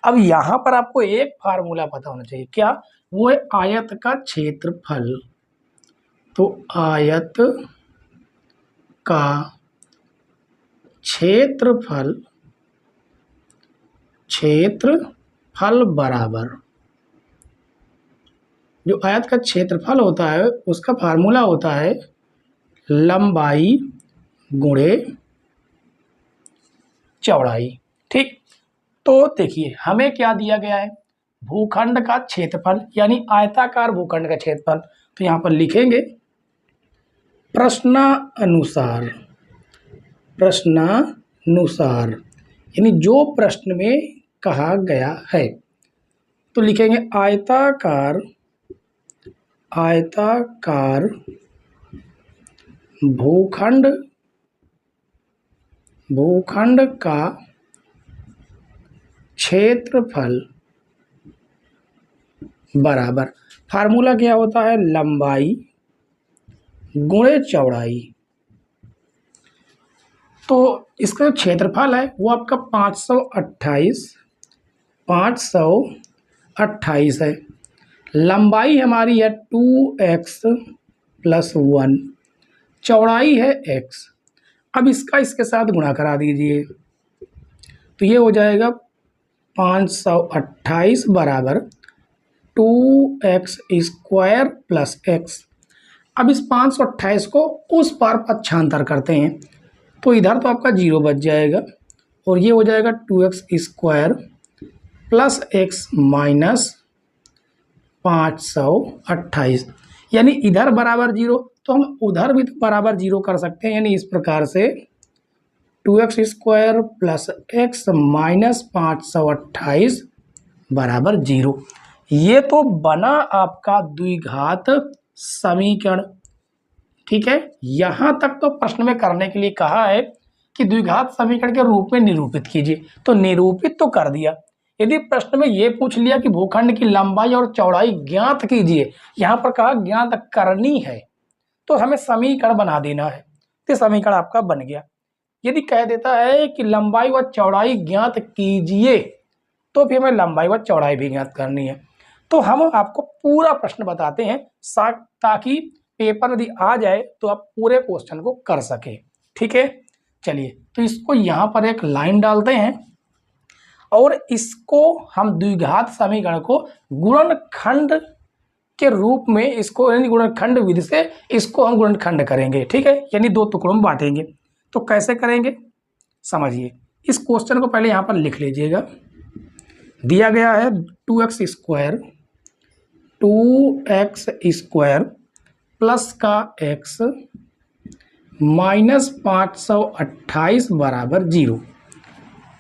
अब यहाँ पर आपको एक फार्मूला पता होना चाहिए, क्या, वो है आयत का क्षेत्रफल। तो आयत का क्षेत्रफल बराबर, जो आयत का क्षेत्रफल होता है उसका फार्मूला होता है लंबाई गुणे चौड़ाई, ठीक। तो देखिए हमें क्या दिया गया है, भूखंड का क्षेत्रफल, यानी आयताकार भूखंड का क्षेत्रफल। तो यहाँ पर लिखेंगे प्रश्नानुसार, यानी जो प्रश्न में कहा गया है। तो लिखेंगे आयताकार भूखंड का क्षेत्रफल बराबर, फार्मूला क्या होता है, लंबाई गुणे चौड़ाई। तो इसका जो क्षेत्रफल है वो आपका 528 है। लंबाई हमारी है 2x + 1, चौड़ाई है x। अब इसका इसके साथ गुणा करा दीजिए, तो ये हो जाएगा 528 बराबर 2x² + x। अब इस 528 को उस पार पक्षांतर करते हैं, तो इधर तो आपका 0 बच जाएगा और ये हो जाएगा 2x² + x - 528, यानी इधर बराबर 0, तो हम उधर भी तो बराबर 0 कर सकते हैं। यानी इस प्रकार से 2x² + x - 528 बराबर 0। ये तो बना आपका द्विघात समीकरण, ठीक है। यहाँ तक तो प्रश्न में करने के लिए कहा है कि द्विघात समीकरण के रूप में निरूपित कीजिए, तो निरूपित तो कर दिया। यदि प्रश्न में ये पूछ लिया कि भूखंड की लंबाई और चौड़ाई ज्ञात कीजिए, यहाँ पर कहा ज्ञात करनी है, तो हमें समीकरण बना देना है। तो समीकरण आपका बन गया। यदि कह देता है कि लंबाई व चौड़ाई ज्ञात कीजिए, तो फिर हमें लंबाई व चौड़ाई भी ज्ञात करनी है। तो हम आपको पूरा प्रश्न बताते हैं ताकि पेपर यदि आ जाए तो आप पूरे क्वेश्चन को कर सके, ठीक है। चलिए तो इसको यहाँ पर एक लाइन डालते हैं और इसको हम द्विघात समीकरण को गुणनखंड के रूप में, इसको यानी गुणनखंड विधि से इसको हम गुणनखंड करेंगे, ठीक है। यानी दो टुकड़ों में बांटेंगे। तो कैसे करेंगे समझिए। इस क्वेश्चन को पहले यहाँ पर लिख लीजिएगा। दिया गया है 2x² प्लस का x -528 बराबर 0।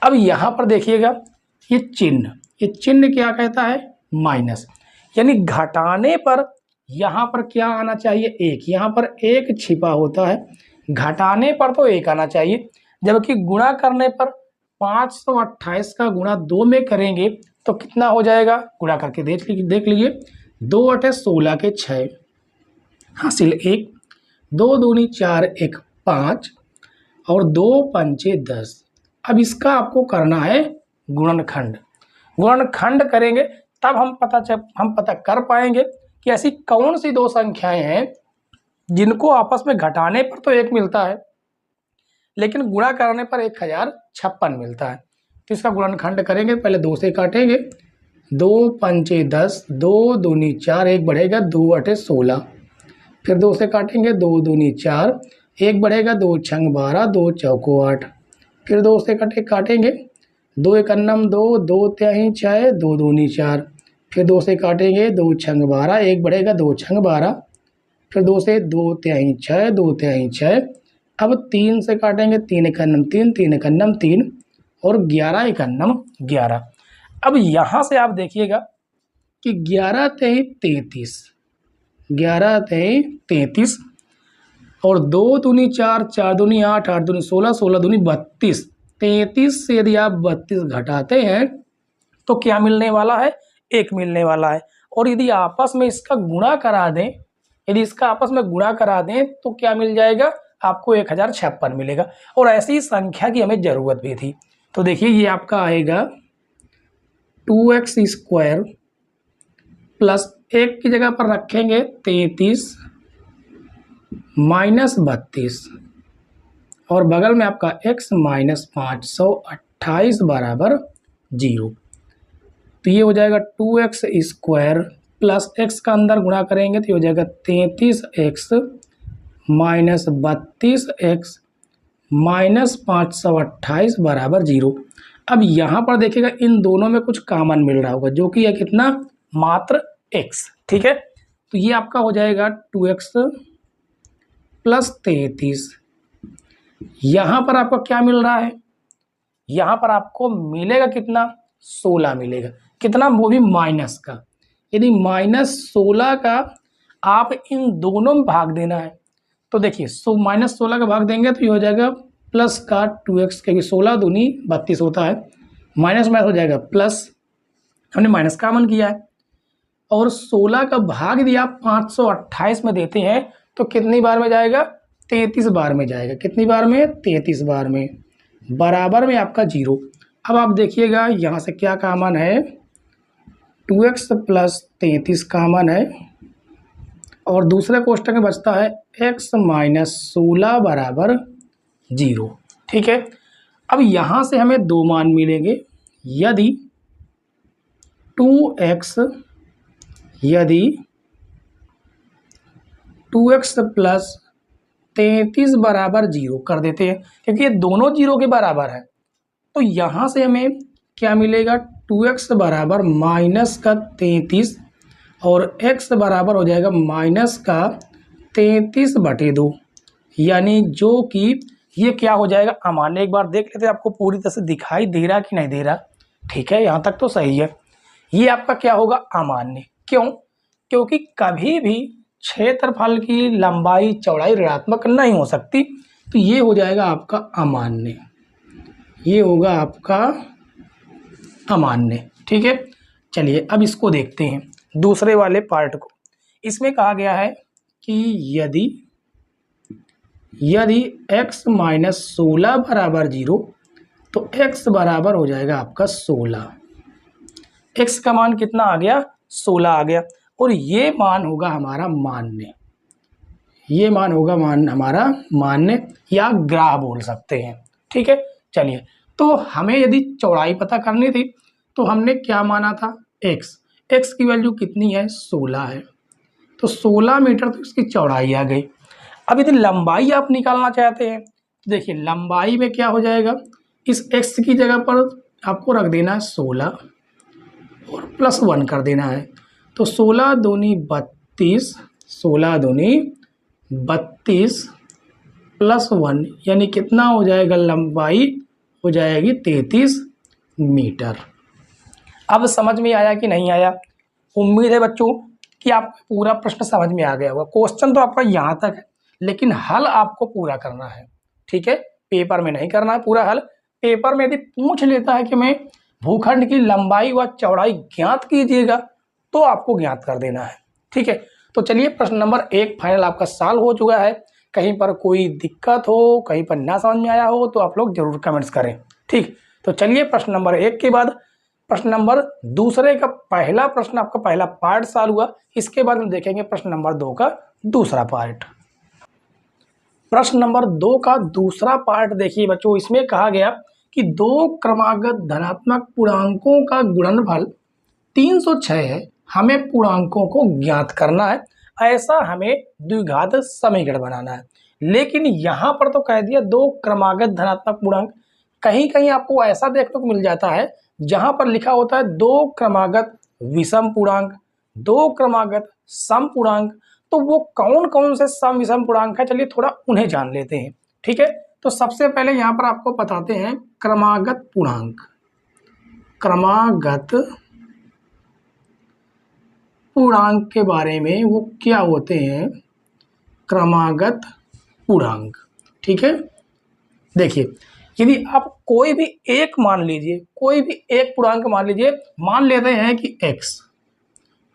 अब यहाँ पर देखिएगा ये चिन्ह क्या कहता है, माइनस, यानी घटाने पर यहाँ पर क्या आना चाहिए, 1। यहाँ पर 1 छिपा होता है, घटाने पर तो 1 आना चाहिए, जबकि गुणा करने पर 528 का गुणा 2 में करेंगे तो कितना हो जाएगा, गुणा करके देख लीजिए। 2 8 16 के 6 हासिल 1, 2 दूनी 4 1 5 और 2 पंचे 10। अब इसका आपको करना है गुणनखंड करेंगे तब हम पता कर पाएंगे कि ऐसी कौन सी दो संख्याएं हैं जिनको आपस में घटाने पर तो 1 मिलता है लेकिन गुणा करने पर 1056 मिलता है। तो इसका गुणनखंड करेंगे, पहले 2 से काटेंगे, 2 पंचे 10, 2 दूनी 4, 1 बढ़ेगा, 2 8 16, फिर 2 से काटेंगे, 2 दूनी 4, 1 बढ़ेगा, 2 छंग 12, 2 चौको 8, फिर 2 से काटेंगे, 2 1 2, 2 त्याही 6, 2 दूनी 4, फिर 2 से काटेंगे, 2 छंग 12, 1 बढ़ेगा, 2 छंग 12, फिर 2 से 2 त्याही 6, 2 त्याही 6, अब 3 से काटेंगे, 3 1 3, 3 1 3 और 11 1 11। अब यहाँ से आप देखिएगा कि 11 तेई 33, 11 तेई 33 और 2 दूनी 4, 4 दूनी 8, 8 दूनी 16, 16 दूनी 32। 33 से यदि आप 32 घटाते हैं तो क्या मिलने वाला है, 1 मिलने वाला है। और यदि आपस में इसका गुणा करा दें, तो क्या मिल जाएगा, आपको 1056 मिलेगा। और ऐसी संख्या की हमें ज़रूरत भी थी। तो देखिए ये आपका आएगा 2x² प्लस 1 की जगह पर रखेंगे 33 माइनस 32 और बगल में आपका x माइनस 528 बराबर 0। तो ये हो जाएगा 2x² प्लस x का अंदर गुणा करेंगे तो ये हो जाएगा 33x माइनस 32x माइनस 528 बराबर 0। अब यहाँ पर देखिएगा इन दोनों में कुछ कॉमन मिल रहा होगा जो कि है कितना, मात्र x। ठीक है, तो ये आपका हो जाएगा 2x प्लस 33। यहाँ पर आपको क्या मिल रहा है, यहाँ पर आपको मिलेगा कितना, 16 मिलेगा। कितना, वो भी माइनस का। यदि -16 का आप इन दोनों में भाग देना है तो देखिए -16 का भाग देंगे तो ये हो जाएगा प्लस का 2x, क्योंकि 16 दूनी 32 होता है, माइनस हो जाएगा प्लस, हमने माइनस कॉमन किया है। और 16 का भाग यदि आप 528 में देते हैं तो कितनी बार में जाएगा, 33 बार में जाएगा। कितनी बार में, 33 बार में, बराबर में आपका 0। अब आप देखिएगा यहाँ से क्या कॉमन है, 2x प्लस 33 कॉमन है और दूसरे कोष्टक में बचता है x माइनस 16 बराबर 0। ठीक है, अब यहाँ से हमें दो मान मिलेंगे। यदि 2x प्लस 33 बराबर 0 कर देते हैं क्योंकि ये दोनों 0 के बराबर है, तो यहाँ से हमें क्या मिलेगा, 2x बराबर माइनस का 33 और x बराबर हो जाएगा माइनस का 33/2, यानी जो कि ये क्या हो जाएगा, अमान्य। एक बार देख लेते हैं आपको पूरी तरह से दिखाई दे रहा कि नहीं दे रहा। ठीक है, यहाँ तक तो सही है। ये आपका क्या होगा, अमान्य। क्यों, क्योंकि कभी भी क्षेत्रफल की लंबाई चौड़ाई ऋणात्मक नहीं हो सकती, तो ये हो जाएगा आपका अमान्य, ये होगा आपका अमान्य। ठीक है, चलिए अब इसको देखते हैं दूसरे वाले पार्ट को। इसमें कहा गया है कि यदि x माइनस 16 बराबर 0 तो x बराबर हो जाएगा आपका 16। x का मान कितना आ गया, 16 आ गया और ये मान होगा हमारा मान्य, ये मान होगा हमारा मान्य या ग्राह बोल सकते हैं। ठीक है, चलिए तो हमें यदि चौड़ाई पता करनी थी तो हमने क्या माना था, x की वैल्यू कितनी है, 16 है, तो 16 मीटर तो इसकी चौड़ाई आ गई। अब यदि लंबाई आप निकालना चाहते हैं तो देखिए लंबाई में क्या हो जाएगा, इस x की जगह पर आपको रख देना है 16 और प्लस 1 कर देना है, तो 16 दूनी 32, 16 दूनी 32 +1 यानी कितना हो जाएगा, लंबाई हो जाएगी 33 मीटर। अब समझ में आया कि नहीं आया? उम्मीद है बच्चों कि आपको पूरा प्रश्न समझ में आ गया होगा। क्वेश्चन तो आपका यहाँ तक है, लेकिन हल आपको पूरा करना है, ठीक है? पेपर में नहीं करना है पूरा हल। पेपर में यदि पूछ लेता है कि मैं भूखंड की लंबाई व चौड़ाई ज्ञात कीजिएगा, तो आपको ज्ञात कर देना है, ठीक है? तो चलिए प्रश्न नंबर 1 फाइनल आपका सॉल्व हो चुका है। कहीं पर कोई दिक्कत हो, कहीं पर ना समझ में आया हो तो आप लोग जरूर कमेंट्स करें, ठीक? तो चलिए प्रश्न नंबर 1 के बाद प्रश्न नंबर दूसरे का पहला प्रश्न, आपका पहला पार्ट सॉल्व हुआ। इसके बाद हम देखेंगे प्रश्न नंबर 2 का दूसरा पार्ट। प्रश्न नंबर 2 का दूसरा पार्ट देखिए बच्चों, इसमें कहा गया कि दो क्रमागत धनात्मक पूर्णांकों का गुणनफल 306 है, हमें पूर्णांकों को ज्ञात करना है, ऐसा हमें द्विघात समीकरण बनाना है। लेकिन यहाँ पर तो कह दिया दो क्रमागत धनात्मक पूर्णांक, कहीं कहीं आपको ऐसा देखने को मिल जाता है जहां पर लिखा होता है दो क्रमागत विषम पूर्णांक, दो क्रमागत सम पूर्णांक। तो वो कौन कौन से सम विषम पूर्णांक है, चलिए थोड़ा उन्हें जान लेते हैं, ठीक है? तो सबसे पहले यहां पर आपको बताते हैं क्रमागत पूर्णांक। क्रमागत पूर्णांक के बारे में, वो क्या होते हैं क्रमागत पूर्णांक, ठीक है? देखिए, यदि आप कोई भी एक मान लीजिए, कोई भी एक पूर्णांक मान लीजिए, मान लेते हैं कि x,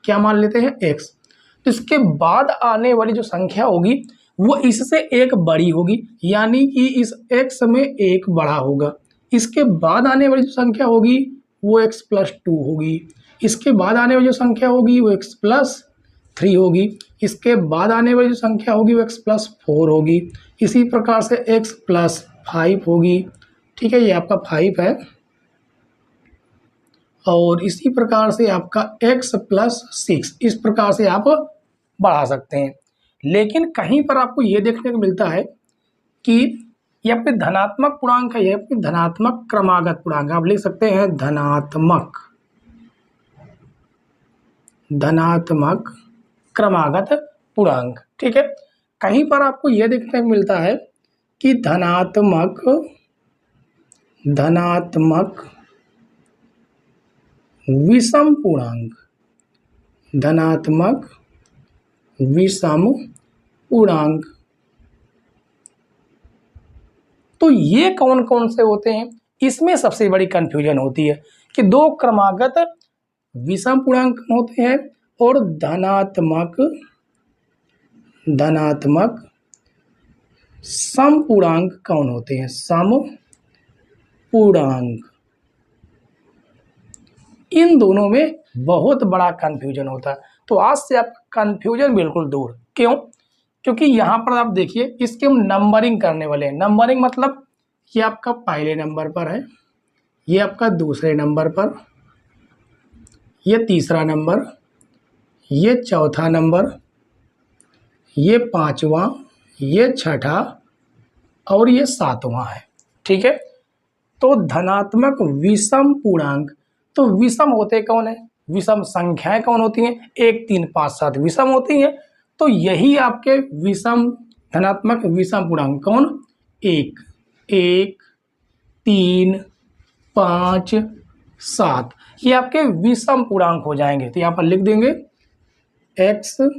क्या मान लेते हैं x, तो इसके बाद आने वाली जो संख्या होगी वो इससे एक बड़ी होगी, यानी कि इस x में एक बड़ा होगा। इसके बाद आने वाली जो संख्या होगी वो x+2 होगी। इसके बाद आने वाली जो संख्या होगी वो x+3 होगी। इसके बाद आने वाली जो संख्या होगी वो x+4 होगी। इसी प्रकार से x+5 होगी, ठीक है? ये आपका 5 है। और इसी प्रकार से आपका x+6, इस प्रकार से आप बढ़ा सकते हैं। लेकिन कहीं पर आपको ये देखने को मिलता है कि ये आपके धनात्मक पूर्णांक है, ये आपके धनात्मक क्रमागत पूर्णांक, आप लिख सकते हैं धनात्मक क्रमागत पूर्णांक, ठीक है? कहीं पर आपको यह देखने को मिलता है कि धनात्मक विषम पूर्णांक, धनात्मक विषम पूर्णांक। तो ये कौन कौन से होते हैं? इसमें सबसे बड़ी कंफ्यूजन होती है कि दो क्रमागत विषम पूर्णांक होते हैं और धनात्मक सम पूर्णांक कौन होते हैं, सम पूर्णांक। इन दोनों में बहुत बड़ा कंफ्यूजन होता है। तो आज से आपका कंफ्यूजन बिल्कुल दूर। क्यों? क्योंकि यहाँ पर आप देखिए इसके हम नंबरिंग करने वाले हैं। नंबरिंग मतलब ये आपका पहले नंबर पर है, ये आपका दूसरे नंबर पर, ये तीसरा नंबर, ये चौथा नंबर, ये पांचवा, ये छठा और ये सातवां है, ठीक है? तो धनात्मक विषम पूर्णांक, तो विषम होते कौन है, विषम संख्याएं कौन होती हैं? 1 3 5 7 विषम होती हैं। तो यही आपके विषम धनात्मक विषम पूर्णांक कौन, 1 1 3 5 7, ये आपके विषम पूर्णांक हो जाएंगे। तो यहाँ पर लिख देंगे x+2,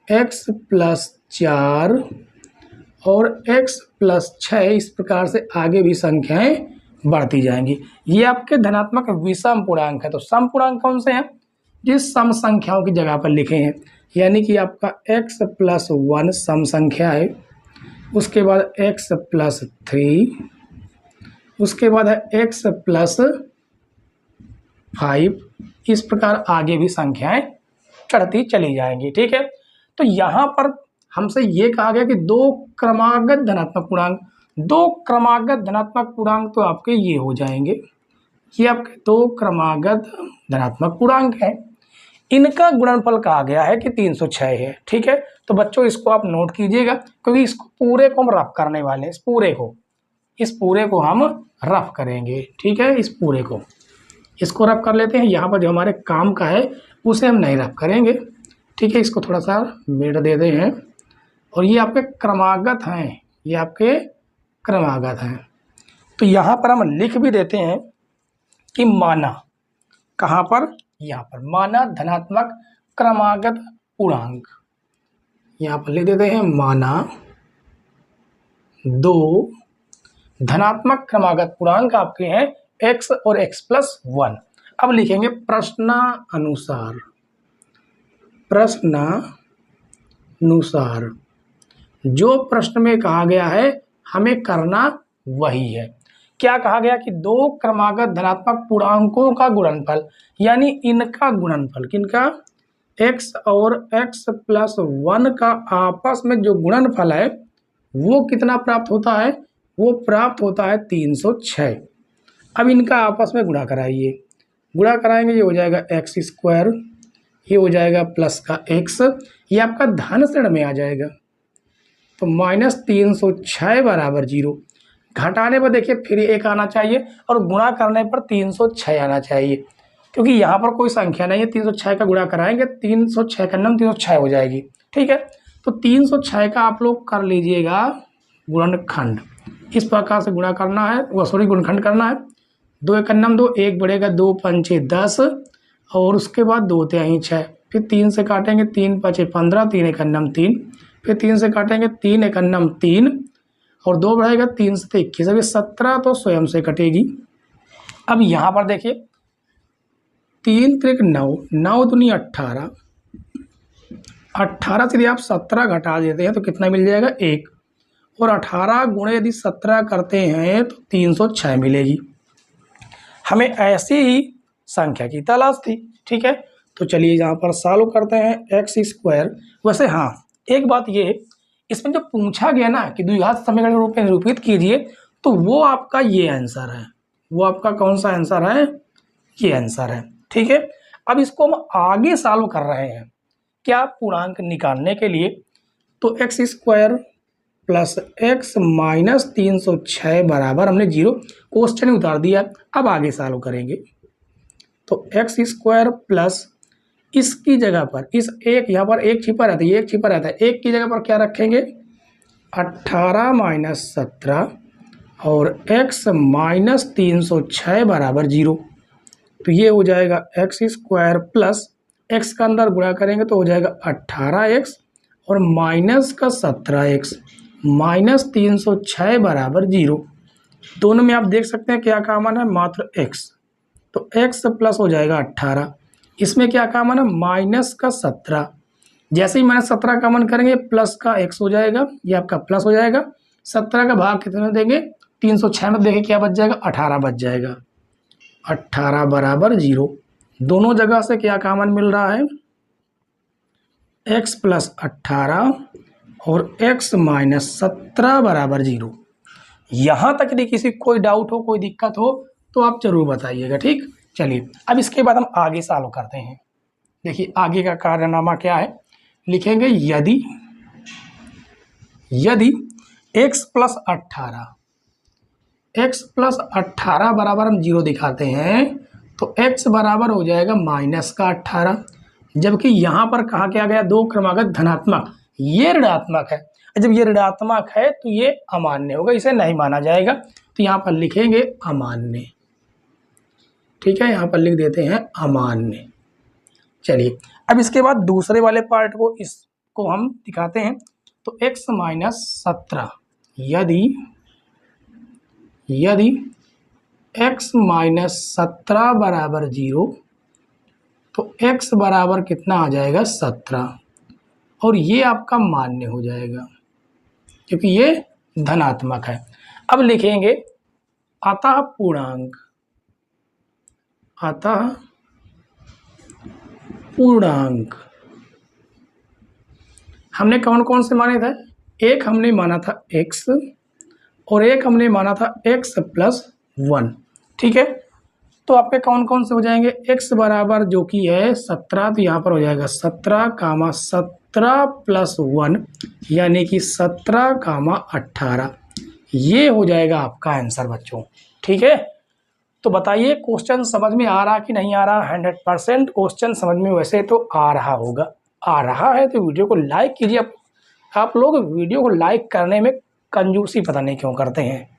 x+4 और x+6, इस प्रकार से आगे भी संख्याएं बढ़ती जाएंगी। ये आपके धनात्मक विषम पूर्णांक है। तो सम पूर्णांक कौन से हैं? जिस सम संख्याओं की जगह पर लिखे हैं, यानी कि आपका x+1 सम संख्या है, उसके बाद x+3, उसके बाद है x+5, इस प्रकार आगे भी संख्याएं चढ़ती चली जाएंगी, ठीक है? तो यहाँ पर हमसे ये कहा गया कि दो क्रमागत धनात्मक पूर्णांक, दो क्रमागत धनात्मक पूर्णांक तो आपके ये हो जाएंगे, ये आपके दो क्रमागत धनात्मक पूर्णांक हैं। इनका गुणनफल कहा गया है कि 306 है, ठीक है? तो बच्चों इसको आप नोट कीजिएगा, क्योंकि इसको पूरे को हम रफ करने वाले हैं। इस पूरे को हम रफ करेंगे, ठीक है? इस पूरे को, इसको रफ कर लेते हैं। यहाँ पर जो हमारे काम का है उसे हम नहीं रफ करेंगे, ठीक है? इसको थोड़ा सा मेड़ देते हैं और ये आपके क्रमागत हैं, ये आपके क्रमागत हैं। तो यहाँ पर हम लिख भी देते हैं कि माना, कहाँ पर, यहाँ पर माना धनात्मक क्रमागत पूर्णांक, यहाँ पर लिख देते हैं माना 2 धनात्मक क्रमागत पूर्णांक आपके हैं x और x+1। अब लिखेंगे प्रश्नानुसार, प्रश्नानुसार जो प्रश्न में कहा गया है हमें करना वही है। क्या कहा गया कि 2 क्रमागत धनात्मक पूर्णांकों का गुणनफल, यानी इनका गुणनफल, किनका, x और x+1 का आपस में जो गुणनफल है वो कितना प्राप्त होता है, वो प्राप्त होता है 306। अब इनका आपस में गुणा कराइए, गुणा कराएंगे, ये हो जाएगा x², ये हो जाएगा प्लस का x, ये आपका धन श्रेणी में आ जाएगा, तो -306 बराबर 0। घटाने पर देखिए फिर 1 आना चाहिए और गुणा करने पर 306 आना चाहिए, क्योंकि यहाँ पर कोई संख्या नहीं है। 306 का गुणा कराएंगे, 306 का नम 306 हो जाएगी, ठीक है। तो 306 का आप लोग कर लीजिएगा गुणनखंड, इस प्रकार से गुणा करना है, वो सॉरी गुणनखंड करना है। 2 एक नम 2, 1 बढ़ेगा 2 पंचे 10 और उसके बाद 2 तिहाई 6, फिर 3 से काटेंगे, 3 पचे 15, 3 एक नम 3, फिर 3 से काटेंगे, 3 एक नम 3 और 2 बढ़ाएगा 3 से 21, अभी 17 तो स्वयं से कटेगी। अब यहाँ पर देखिए 3 त्रिक 9, 9 दूनी 18, 18 से यदि आप 17 घटा देते हैं तो कितना मिल जाएगा 1, और 18 गुणे यदि 17 करते हैं तो 306 मिलेगी। हमें ऐसी ही संख्या की तलाश थी, ठीक है। तो चलिए यहाँ पर सॉल्व करते हैं x²। वैसे हाँ, एक बात ये, इसमें जो पूछा गया ना कि द्विघात समीकरण के रूप में निरूपित कीजिए, तो वो आपका ये आंसर है, वो आपका कौन सा आंसर है, ये आंसर है, ठीक है। अब इसको हम आगे सॉल्व कर रहे हैं, क्या, पूर्णांक निकालने के लिए। तो x² प्लस x माइनस 306 बराबर हमने 0, क्वेश्चन ही उतार दिया। अब आगे सॉल्व करेंगे, तो x² प्लस इसकी जगह पर इस एक, यहाँ पर 1 छिपा रहता है, ये 1 छिपा रहता है, 1 की जगह पर क्या रखेंगे 18 माइनस 17 और x माइनस 306 बराबर 0। तो ये हो जाएगा x² प्लस x का अंदर गुणा करेंगे तो हो जाएगा 18x और माइनस का 17x माइनस 306 बराबर 0। दोनों में आप देख सकते हैं क्या कॉमन है, मात्र x, तो x प्लस हो जाएगा 18, इसमें क्या कॉमन है, माइनस का 17। जैसे ही -17 कॉमन करेंगे प्लस का x हो जाएगा, ये आपका प्लस हो जाएगा। 17 का भाग कितने में देंगे, 306 में देखें क्या बच जाएगा, 18 बच जाएगा, 18 बराबर 0। दोनों जगह से क्या कॉमन मिल रहा है, x प्लस 18 और x माइनस 17 बराबर 0। यहाँ तक यदि किसी कोई डाउट हो, कोई दिक्कत हो तो आप जरूर बताइएगा, ठीक। चलिए अब इसके बाद हम आगे सॉल्व करते हैं। देखिए आगे का कारनामा क्या है, लिखेंगे यदि x प्लस 18, x प्लस 18 बराबर हम 0 दिखाते हैं तो x बराबर हो जाएगा माइनस का 18, जबकि यहाँ पर कहा क्या गया, 2 क्रमागत धनात्मक, ये ऋणात्मक है। जब ये ऋणात्मक है तो ये अमान्य होगा, इसे नहीं माना जाएगा। तो यहाँ पर लिखेंगे अमान्य, ठीक है, यहाँ पर लिख देते हैं अमान्य। चलिए अब इसके बाद दूसरे वाले पार्ट को, इसको हम दिखाते हैं। तो x माइनस 17, यदि x माइनस 17 बराबर 0 तो x बराबर कितना आ जाएगा 17, और ये आपका मान्य हो जाएगा क्योंकि ये धनात्मक है। अब लिखेंगे अतः पूर्णांक, अतः पूर्णांक हमने कौन कौन से माने थे, एक हमने माना था x और एक हमने माना था x+1, ठीक है। तो आपके कौन कौन से हो जाएंगे, x बराबर जो कि है 17, तो यहाँ पर हो जाएगा 17 प्लस 1 यानी कि 17, 18, ये हो जाएगा आपका आंसर बच्चों, ठीक है। तो बताइए क्वेश्चन समझ में आ रहा कि नहीं आ रहा। 100% क्वेश्चन समझ में वैसे तो आ रहा होगा, आ रहा है तो वीडियो को लाइक कीजिए आप लोग वीडियो को लाइक करने में कंजूसी पता नहीं क्यों करते हैं,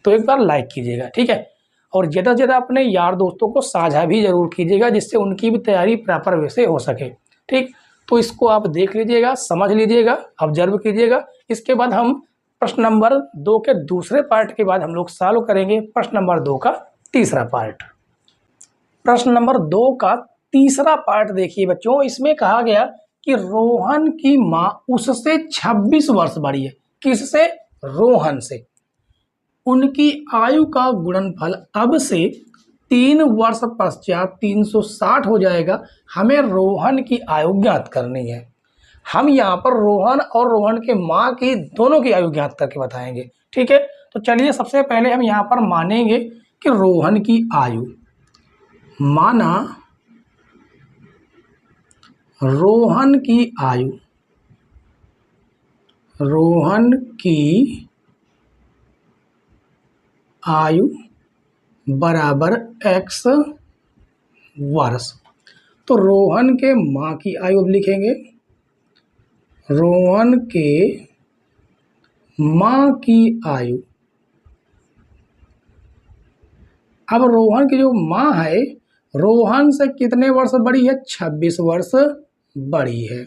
तो एक बार लाइक कीजिएगा, ठीक है। और ज़्यादा से ज़्यादा अपने यार दोस्तों को साझा भी ज़रूर कीजिएगा, जिससे उनकी भी तैयारी प्रॉपर वे से हो सके, ठीक। तो इसको आप देख लीजिएगा, समझ लीजिएगा, ऑब्जर्व कीजिएगा। इसके बाद हम प्रश्न नंबर 2 के दूसरे पार्ट के बाद हम लोग सॉल्व करेंगे प्रश्न नंबर 2 का तीसरा पार्ट। प्रश्न नंबर 2 का तीसरा पार्ट देखिए बच्चों, इसमें कहा गया कि रोहन की माँ उससे 26 वर्ष बड़ी है। किससे? रोहन से। उनकी आयु का गुणनफल अब से 3 वर्ष पश्चात 360 हो जाएगा। हमें रोहन की आयु ज्ञात करनी है। हम यहाँ पर रोहन और रोहन के माँ की दोनों की आयु ज्ञात करके बताएंगे, ठीक है। तो चलिए सबसे पहले हम यहाँ पर मानेंगे कि रोहन की आयु, माना रोहन की आयु, रोहन की आयु बराबर x वर्ष। तो रोहन के माँ की आयु अब लिखेंगे, रोहन के माँ की आयु। अब रोहन की जो माँ है, रोहन से कितने वर्ष बड़ी है? 26 वर्ष बड़ी है।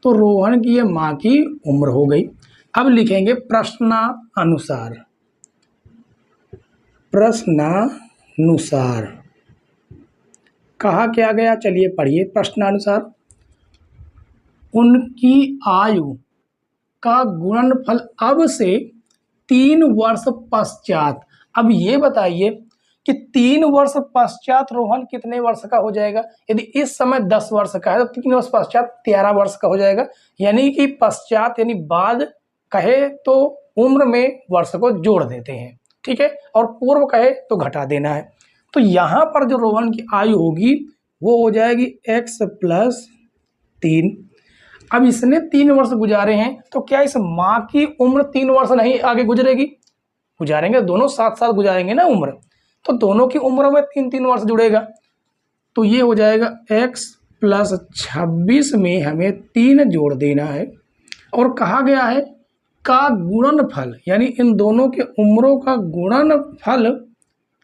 तो रोहन की ये माँ की उम्र हो गई। अब लिखेंगे प्रश्नानुसार, प्रश्नानुसार कहा क्या गया, चलिए पढ़िए। प्रश्नानुसार उनकी आयु का गुणनफल अब से 3 वर्ष पश्चात। अब ये बताइए कि 3 वर्ष पश्चात रोहन कितने वर्ष का हो जाएगा? यदि इस समय 10 वर्ष का है तो 3 वर्ष पश्चात 13 वर्ष का हो जाएगा। यानी कि पश्चात यानी बाद कहे तो उम्र में वर्ष को जोड़ देते हैं, ठीक है, और पूर्व कहे तो घटा देना है। तो यहाँ पर जो रोहन की आयु होगी वो हो जाएगी x + 3। अब इसने 3 वर्ष गुजारे हैं, तो क्या इस माँ की उम्र 3 वर्ष नहीं आगे गुजरेगी? गुजारेंगे, दोनों साथ साथ गुजारेंगे ना उम्र, तो दोनों की उम्र में 3-3 वर्ष जुड़ेगा। तो ये हो जाएगा x + 26 में हमें 3 जोड़ देना है, और कहा गया है का गुणनफल, यानी इन दोनों के उम्रों का गुणनफल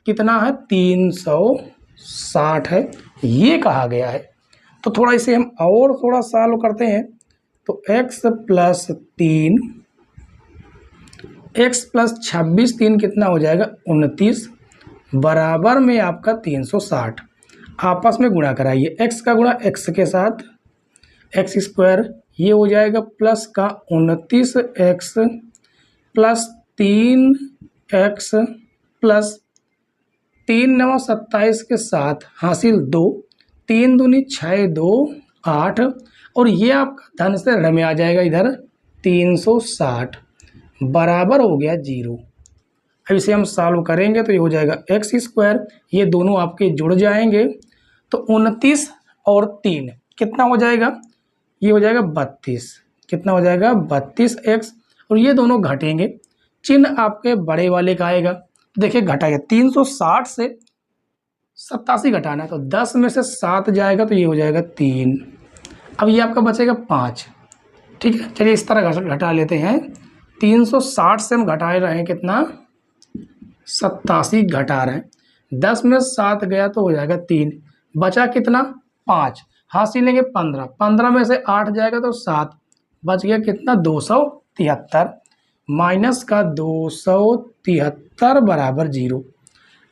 कितना है? 360 है, ये कहा गया है। तो थोड़ा इसे हम और थोड़ा सॉल्व करते हैं। तो x + 3, x + 26, 3 कितना हो जाएगा? 29 बराबर में आपका 360। आपस में गुणा कराइए, x का गुणा x के साथ, x², ये हो जाएगा प्लस का 29x + 3x + 3 9 27 के साथ हासिल 2, 3 दूनी 6 2 8, और ये आपका धन से ऋण में आ जाएगा इधर 360 बराबर हो गया 0। अब इसे हम सॉल्व करेंगे तो ये हो जाएगा x², ये दोनों आपके जुड़ जाएंगे, तो 29 और 3 कितना हो जाएगा? ये हो जाएगा 32। कितना हो जाएगा? 32x, और ये दोनों घटेंगे, चिन्ह आपके बड़े वाले का आएगा। देखिए घटाएगा, 360 से 87 घटाना है, तो 10 में से 7 जाएगा तो ये हो जाएगा 3। अब ये आपका बचेगा 5, ठीक है। चलिए इस तरह घटा लेते हैं। 360 से हम घटा रहे हैं कितना? 87 घटा रहे हैं, 10 में 7 गया तो हो जाएगा 3, बचा कितना? 5, हासिल लेंगे 15, 15 में से 8 जाएगा तो 7, बच गया कितना? 273 माइनस का 273 बराबर 0।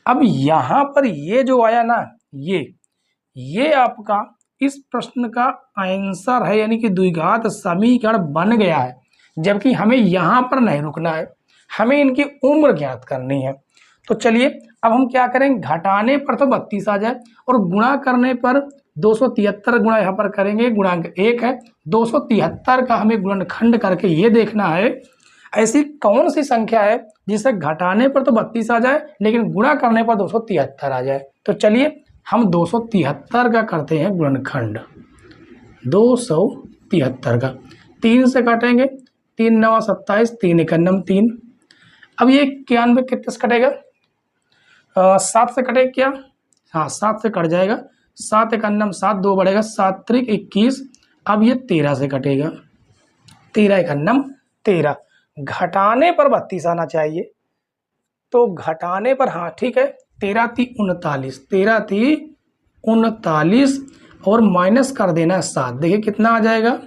अब यहाँ पर ये जो आया ना, ये आपका इस प्रश्न का आंसर है, यानी कि द्विघात समीकरण बन गया है। जबकि हमें यहाँ पर नहीं रुकना है, हमें इनकी उम्र ज्ञात करनी है। तो चलिए अब हम क्या करेंगे, घटाने पर तो 32 आ जाए, और गुणा करने पर 273 गुणा यहाँ पर करेंगे, गुणांक 1 है, 273 का हमें गुणनखंड करके ये देखना है ऐसी कौन सी संख्या है जिसे घटाने पर तो 32 आ जाए लेकिन गुणा करने पर 273 आ जाए। तो चलिए हम 273 का करते हैं गुणनखंड, 273 का 3 से काटेंगे, 3 9 27, 3 1 9 3। अब ये 91 कितने से कटेगा? 7 से कटेगा क्या? हाँ 7 से कट जाएगा, 7 1 9 7, 2 बढ़ेगा, 7 3 21। अब ये 13 से कटेगा, 13 एक अन्नम 13, घटाने पर 32 आना चाहिए, तो घटाने पर हाँ ठीक है, 13 × 3 = 39, 13 × 3 = 39 और माइनस कर देना 7। देखिए कितना आ जाएगा,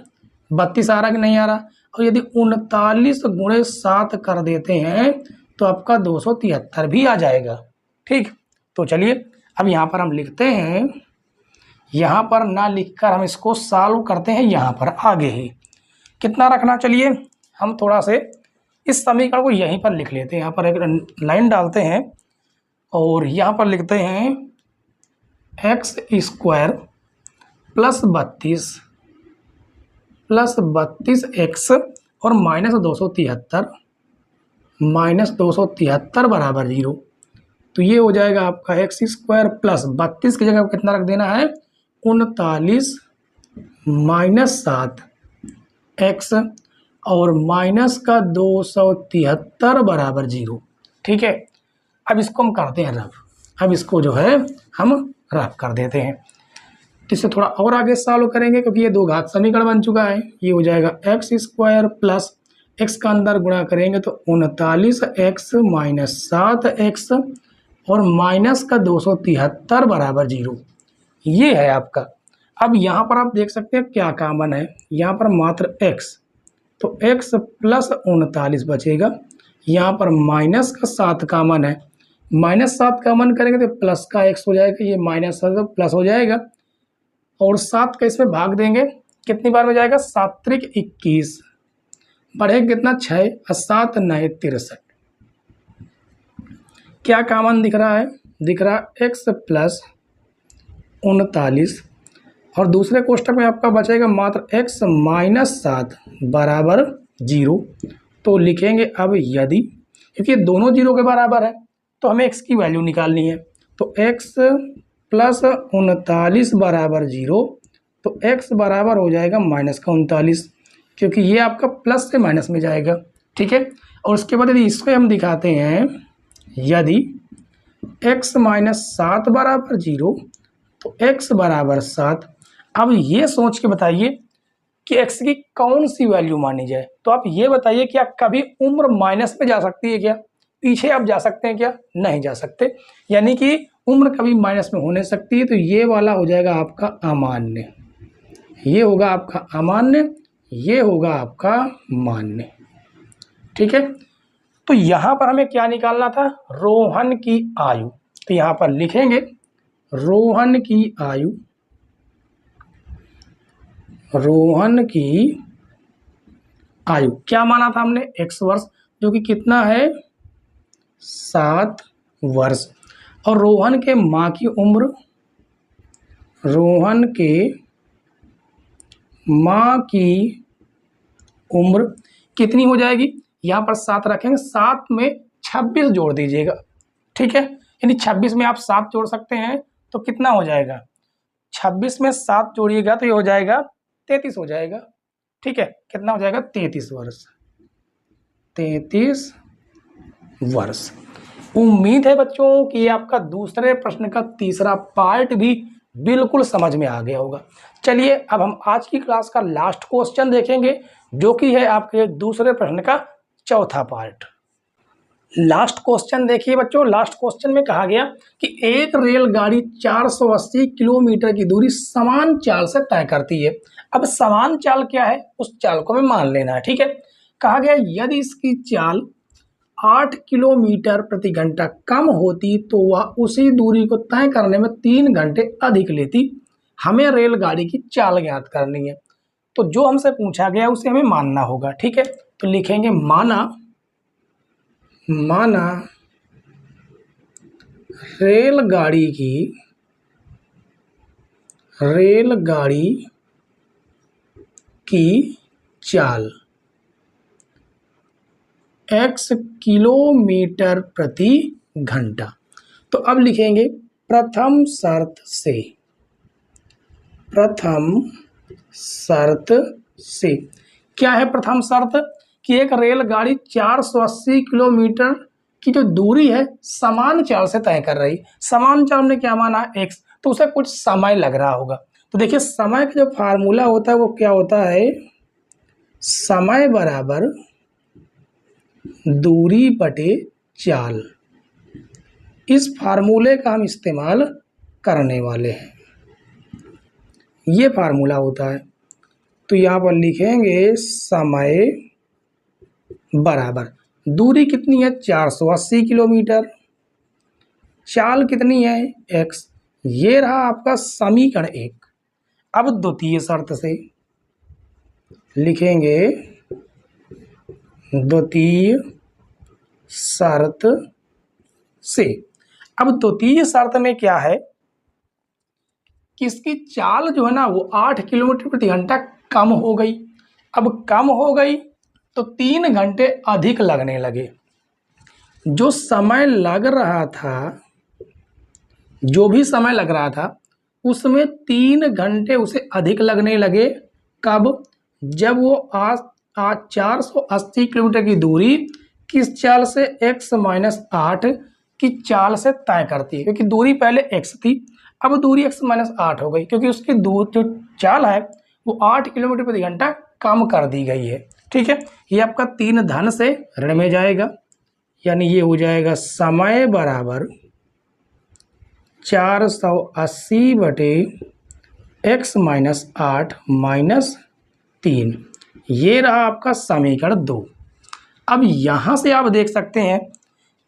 32 आ रहा कि नहीं आ रहा। और यदि 39 × 7 कर देते हैं तो आपका 273 भी आ जाएगा। ठीक, तो चलिए अब यहाँ पर हम लिखते हैं, यहाँ पर ना लिखकर हम इसको सॉल्व करते हैं यहाँ पर आगे ही। कितना रखना, चलिए हम थोड़ा से इस समीकरण को यहीं पर लिख लेते हैं। यहाँ पर एक लाइन डालते हैं और यहाँ पर लिखते हैं x² + 32 + 32x और -273 बराबर 0। तो ये हो जाएगा आपका x² + 32 की जगह कितना रख देना है, 39 - 7x और -273 बराबर 0। ठीक है, अब इसको हम करते हैं रफ। अब इसको जो है हम रफ कर देते हैं, तो इससे थोड़ा और आगे सॉल्व करेंगे क्योंकि ये दो घात समीकरण बन चुका है। ये हो जाएगा x² + x का अंदर गुणा करेंगे तो 39x - 7x और -273 बराबर 0। ये है आपका। अब यहाँ पर आप देख सकते हैं क्या कॉमन है, यहाँ पर मात्र x, तो x + 39 बचेगा। यहाँ पर -7 कॉमन है, -7 कॉमन करेंगे तो प्लस का x हो जाएगा, ये -7 प्लस हो जाएगा और 7 का इसमें भाग देंगे, कितनी बार में जाएगा, 7 × 21 बढ़ेगा कितना, 6 और 7 × 9 = 63। क्या कॉमन दिख रहा है, दिख रहा x + 39 और दूसरे कोष्टक में आपका बचेगा मात्र x - 7 बराबर 0। तो लिखेंगे अब यदि, क्योंकि दोनों 0 के बराबर है तो हमें x की वैल्यू निकालनी है, तो x + 39 बराबर 0, तो x बराबर हो जाएगा -39, क्योंकि ये आपका प्लस से माइनस में जाएगा। ठीक है, और उसके बाद यदि इसको हम दिखाते हैं, यदि x - 7 बराबर 0 तो x बराबर 7। अब ये सोच के बताइए कि x की कौन सी वैल्यू मानी जाए। तो आप ये बताइए कि आप कभी उम्र माइनस में जा सकती है क्या, पीछे आप जा सकते हैं क्या, नहीं जा सकते, यानी कि उम्र कभी माइनस में हो नहीं सकती है। तो ये वाला हो जाएगा आपका अमान्य, ये होगा आपका अमान्य, ये होगा आपका मान्य। ठीक है, तो यहाँ पर हमें क्या निकालना था, रोहन की आयु। तो यहाँ पर लिखेंगे रोहन की आयु, रोहन की आयु क्या माना था हमने, x वर्ष, जो कि कितना है, 7 वर्ष। और रोहन के माँ की उम्र, रोहन के माँ की उम्र कितनी हो जाएगी, यहाँ पर 7 रखेंगे, 7 में 26 जोड़ दीजिएगा। ठीक है, यानी 26 में आप 7 जोड़ सकते हैं तो कितना हो जाएगा, 26 में 7 जोड़िएगा तो ये हो जाएगा 33 हो जाएगा। ठीक है, कितना हो जाएगा, 33 वर्ष, 33 वर्ष। उम्मीद है बच्चों कि ये आपका दूसरे प्रश्न का तीसरा पार्ट भी बिल्कुल समझ में आ गया होगा। चलिए अब हम आज की क्लास का लास्ट क्वेश्चन देखेंगे, जो कि है आपके दूसरे प्रश्न का चौथा पार्ट। लास्ट क्वेश्चन देखिए बच्चों, लास्ट क्वेश्चन में कहा गया कि एक रेलगाड़ी 480 किलोमीटर की दूरी समान चाल से तय करती है। अब समान चाल क्या है, उस चाल को हमें मान लेना है। ठीक है, कहा गया यदि इसकी चाल 8 किलोमीटर प्रति घंटा कम होती तो वह उसी दूरी को तय करने में 3 घंटे अधिक लेती। हमें रेलगाड़ी की चाल ज्ञात करनी है, तो जो हमसे पूछा गया उसे हमें मानना होगा। ठीक है, तो लिखेंगे माना रेलगाड़ी की चाल x किलोमीटर प्रति घंटा। तो अब लिखेंगे प्रथम शर्त से क्या है, प्रथम शर्त कि एक रेलगाड़ी 480 किलोमीटर की जो दूरी है समान चाल से तय कर रही। समान चाल में क्या माना है, x, तो उसे कुछ समय लग रहा होगा। तो देखिए समय का जो फार्मूला होता है वो क्या होता है, समय बराबर दूरी बटे चाल, इस फार्मूले का हम इस्तेमाल करने वाले हैं। ये फार्मूला होता है। तो यहाँ पर लिखेंगे समय बराबर दूरी कितनी है 480 किलोमीटर, चाल कितनी है x। ये रहा आपका समीकरण 1। अब द्वितीय शर्त से लिखेंगे, द्वितीय शर्त से। अब द्वितीय शर्त में क्या है कि इसकी चाल जो है ना वो 8 किलोमीटर प्रति घंटा कम हो गई। अब कम हो गई तो 3 घंटे अधिक लगने लगे। जो समय लग रहा था, जो भी समय लग रहा था उसमें 3 घंटे उसे अधिक लगने लगे। कब? जब वो आज 480 किलोमीटर की दूरी किस चाल से x - 8 की चाल से तय करती है, क्योंकि दूरी पहले x थी, अब दूरी x - 8 हो गई, क्योंकि उसकी दूर जो चाल है वो 8 किलोमीटर प्रति घंटा कम कर दी गई है। ठीक है, ये आपका 3 धन से ऋण में जाएगा, यानी ये हो जाएगा समय बराबर 480 बटे x - 8 - 3। ये रहा आपका समीकरण 2। अब यहाँ से आप देख सकते हैं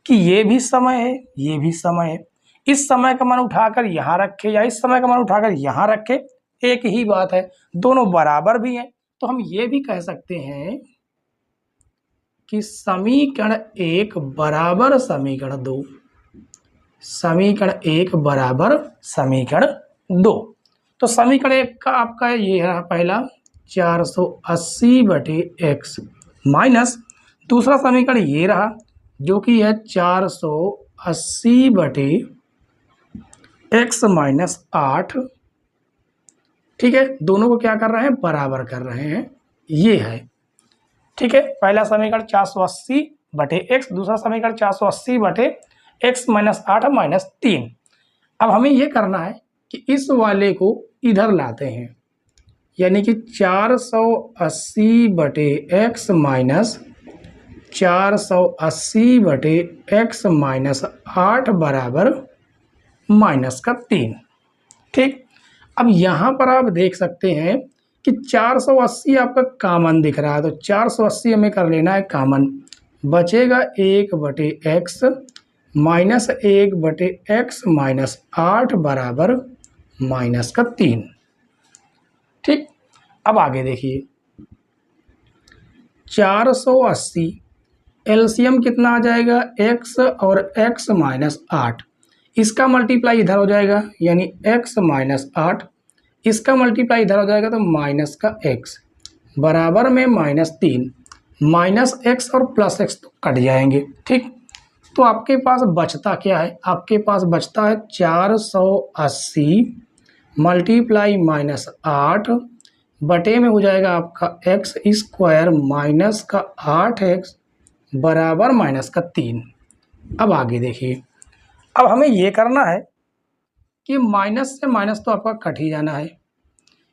कि ये भी समय है, ये भी समय है। इस समय का मान उठाकर यहाँ रखे या इस समय का मान उठाकर यहाँ रखे, एक ही बात है, दोनों बराबर भी हैं। तो हम ये भी कह सकते हैं कि समीकरण 1 बराबर समीकरण 2, समीकरण 1 बराबर समीकरण 2। तो समीकरण 1 का आपका ये है पहला 480 बटे x माइनस दूसरा समीकरण ये रहा जो कि है 480 बटे x - 8। ठीक है, दोनों को क्या कर रहे हैं, बराबर कर रहे हैं, ये है। ठीक है, पहला समीकरण 480 बटे x, दूसरा समीकरण 480 बटे x - 8 - 3। अब हमें ये करना है कि इस वाले को इधर लाते हैं, यानी कि 480 बटे x माइनस 480 बटे x - 8 बराबर -3। ठीक, अब यहाँ पर आप देख सकते हैं कि 480 आपका कॉमन दिख रहा है, तो 480 हमें कर लेना है कॉमन। बचेगा 1 बटे x माइनस 1 बटे x - 8 बराबर -3। ठीक, अब आगे देखिए, 480 एलसीएम कितना आ जाएगा, x और x - 8, इसका मल्टीप्लाई इधर हो जाएगा, यानी x - 8, इसका मल्टीप्लाई इधर हो जाएगा तो माइनस का x बराबर में -3। माइनस x और प्लस x तो कट जाएंगे। ठीक, तो आपके पास बचता क्या है, आपके पास बचता है 480 मल्टीप्लाई -8 बटे में हो जाएगा आपका x स्क्वायर माइनस का 8x बराबर -3। अब आगे देखिए, अब हमें ये करना है कि माइनस से माइनस तो आपका कट ही जाना है।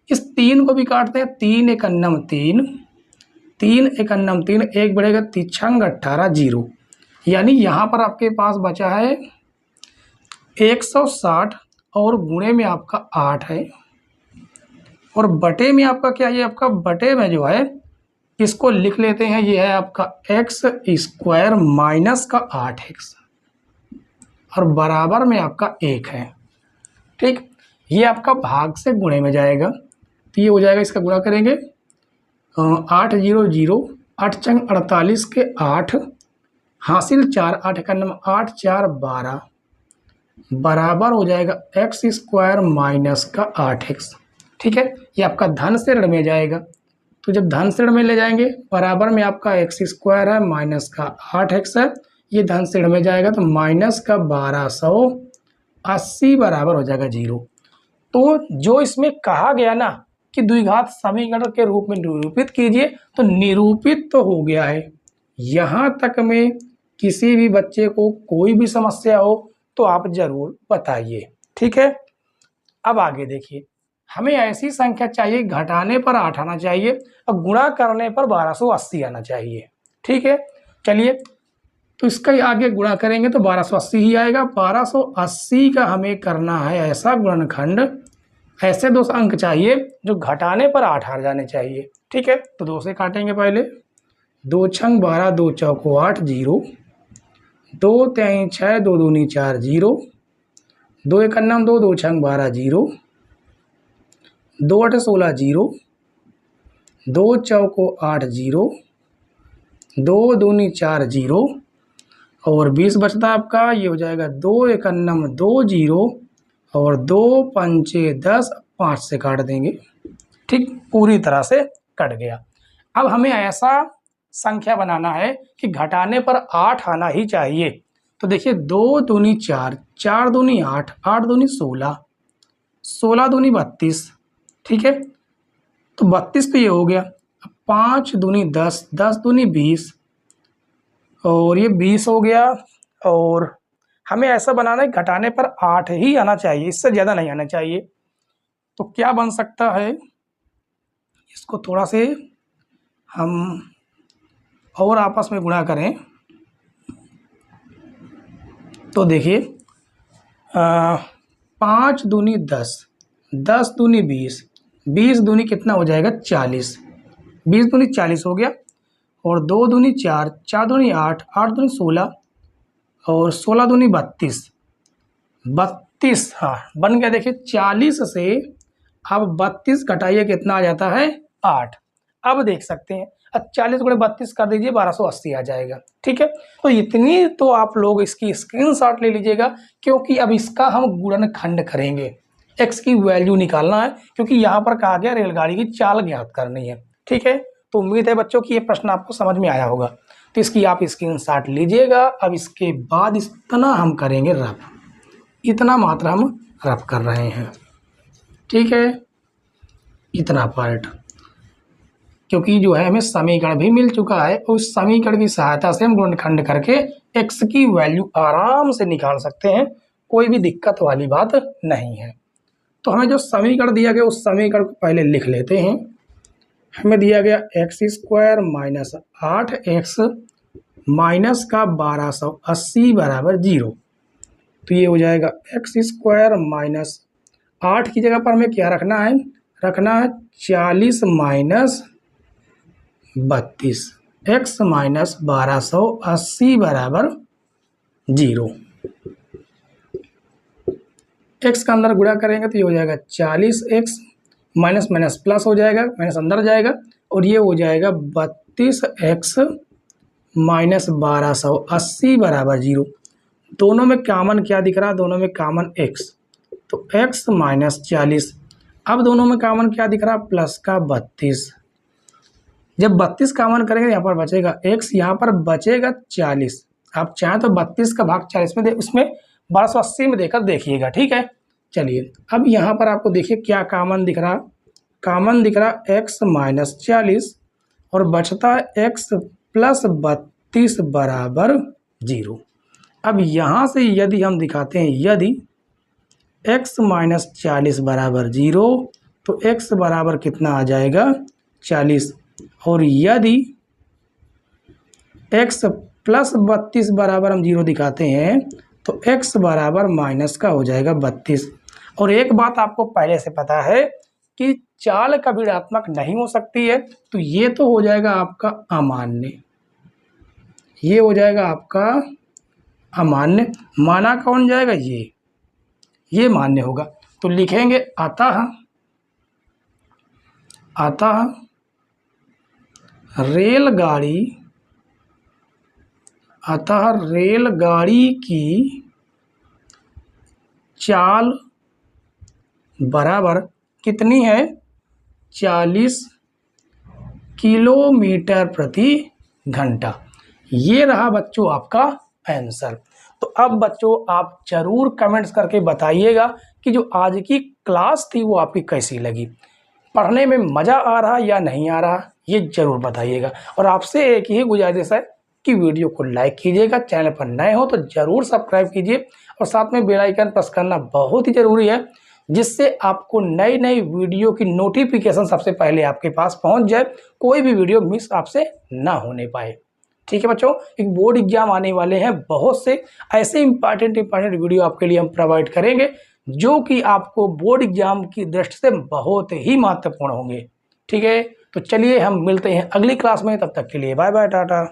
इस 3 को भी काटते हैं, 3 एकन्नम 3, 3 एकन्नम 3, 1 बढ़ेगा 3 18 0, यानी यहाँ पर आपके पास बचा है 160 और गुणे में आपका 8 है, और बटे में आपका क्या है, आपका बटे में जो है इसको लिख लेते हैं, ये है आपका x स्क्वायर माइनस का 8x और बराबर में आपका 1 है। ठीक, ये आपका भाग से गुणे में जाएगा, तो ये हो जाएगा, इसका गुणा करेंगे 8 0 0, 8 चंग 48 के 8 हासिल 4, 8 का नंबर 8 4 12 बराबर हो जाएगा x स्क्वायर माइनस का 8x। ठीक है, ये आपका धन से ऋण में जाएगा, तो जब धन से ऋण में ले जाएंगे बराबर में आपका x स्क्वायर है माइनस का 8x है, ये धन से ऋण में जाएगा तो माइनस का 1280 बराबर हो जाएगा 0। तो जो इसमें कहा गया ना कि द्विघात समीकरण के रूप में निरूपित कीजिए, तो निरूपित तो हो गया है। यहाँ तक में किसी भी बच्चे को कोई भी समस्या हो तो आप जरूर बताइए। ठीक है, अब आगे देखिए, हमें ऐसी संख्या चाहिए घटाने पर 8 आना चाहिए और गुणा करने पर 1280 आना चाहिए। ठीक है, चलिए तो इसका ही आगे गुणा करेंगे तो 1280 ही आएगा। 1280 का हमें करना है ऐसा गुणनखंड, ऐसे दो अंक चाहिए जो घटाने पर 8 आ जाने चाहिए। ठीक है, तो 2 से काटेंगे पहले। 2 छंग 12, 2 चौको 8, 0, 2 3 6, 2 दूनी 4, 0, 2 एक अन्नम 2, 2 छंग 12, 0, 2 8 16, 0, 2 चौको 8, 0, 2 दूनी 4, 0 और 20 बचता आपका, ये हो जाएगा 2 एक अन्नम 2, 0 और 2 पंचे 10, 5 से काट देंगे। ठीक, पूरी तरह से कट गया। अब हमें ऐसा संख्या बनाना है कि घटाने पर 8 आना ही चाहिए। तो देखिए 2 दूनी 4, 4 दूनी 8, 8 दूनी 16, 16 दूनी 32। ठीक है, तो 32 तो ये हो गया। 5 दूनी 10, 10 दूनी 20 और ये 20 हो गया। और हमें ऐसा बनाना है घटाने पर 8 ही आना चाहिए, इससे ज़्यादा नहीं आना चाहिए। तो क्या बन सकता है, इसको थोड़ा से हम और आपस में गुणा करें तो देखिए 5 दूनी 10, 10 दूनी 20, 20 दूनी कितना हो जाएगा 40, 20 दूनी 40 हो गया। और 2 दूनी 4, 4 दूनी 8, 8 दूनी 16 और 16 दूनी 32, 32 हाँ बन गया। देखिए 40 से अब 32 घटाइए कितना आ जाता है 8। अब देख सकते हैं, अब 40 गुणे 32 कर दीजिए 1280 आ जाएगा। ठीक है, तो इतनी तो आप लोग इसकी स्क्रीनशॉट ले लीजिएगा, क्योंकि अब इसका हम गुणनखंड करेंगे। x की वैल्यू निकालना है, क्योंकि यहाँ पर कहा गया रेलगाड़ी की चाल ज्ञात करनी है। ठीक है, तो उम्मीद है बच्चों कि ये प्रश्न आपको समझ में आया होगा। तो इसकी आप स्क्रीनशॉट लीजिएगा। अब इसके बाद इतना हम करेंगे रफ, इतना मात्रा हम रफ कर रहे हैं। ठीक है, इतना पार्ट, क्योंकि जो है हमें समीकरण भी मिल चुका है, उस समीकरण की सहायता से हम गुणनखंड करके x की वैल्यू आराम से निकाल सकते हैं, कोई भी दिक्कत वाली बात नहीं है। तो हमें जो समीकरण दिया गया उस समीकरण को पहले लिख लेते हैं। हमें दिया गया x square minus 8x minus का 1280 बराबर 0। तो ये हो जाएगा एक्स स्क्वायर माइनस 8 की जगह पर हमें क्या रखना है, रखना है 40 माइनस 32, x माइनस 1280 बराबर 0। x का अंदर गुणा करेंगे तो ये हो जाएगा 40x माइनस माइनस प्लस हो जाएगा, माइनस अंदर जाएगा और ये हो जाएगा 32x माइनस 1280 बराबर 0। दोनों में कॉमन क्या दिख रहा है, दोनों में कॉमन x, तो x माइनस 40। अब दोनों में कॉमन क्या दिख रहा है, प्लस का 32। जब 32 कॉमन करेंगे यहाँ पर बचेगा x, यहाँ पर बचेगा 40। आप चाहें तो 32 का भाग 40 में उसमें 1280 में देकर देखिएगा। ठीक है, चलिए अब यहाँ पर आपको देखिए क्या कॉमन दिख रहा, कॉमन दिख रहा x माइनस 40 और बचता है x प्लस 32 बराबर 0। अब यहाँ से यदि हम दिखाते हैं, यदि x माइनस 40 बराबर 0 तो x बराबर कितना आ जाएगा 40, और यदि x प्लस 32 बराबर हम 0 दिखाते हैं तो x बराबर माइनस का हो जाएगा 32। और एक बात आपको पहले से पता है कि चाल कभी ऋणात्मक नहीं हो सकती है, तो ये तो हो जाएगा आपका अमान्य, ये हो जाएगा आपका अमान्य, माना कौन जाएगा, ये मान्य होगा। तो लिखेंगे अतः रेलगाड़ी की चाल बराबर कितनी है, 40 किलोमीटर प्रति घंटा। ये रहा बच्चों आपका आंसर। तो अब बच्चों आप जरूर कमेंट्स करके बताइएगा कि जो आज की क्लास थी वो आपकी कैसी लगी, पढ़ने में मज़ा आ रहा या नहीं आ रहा, ये जरूर बताइएगा। और आपसे एक ही गुजारिश है कि वीडियो को लाइक कीजिएगा, चैनल पर नए हो तो ज़रूर सब्सक्राइब कीजिए और साथ में बेल आइकन प्रेस करना बहुत ही ज़रूरी है, जिससे आपको नई नई वीडियो की नोटिफिकेशन सबसे पहले आपके पास पहुंच जाए, कोई भी वीडियो मिस आपसे ना होने पाए। ठीक है बच्चों, एक बोर्ड एग्जाम आने वाले हैं, बहुत से ऐसे इंपॉर्टेंट वीडियो आपके लिए हम प्रोवाइड करेंगे जो कि आपको बोर्ड एग्जाम की दृष्टि से बहुत ही महत्वपूर्ण होंगे। ठीक है, तो चलिए हम मिलते हैं अगली क्लास में, तब तक के लिए बाय बाय, टाटा।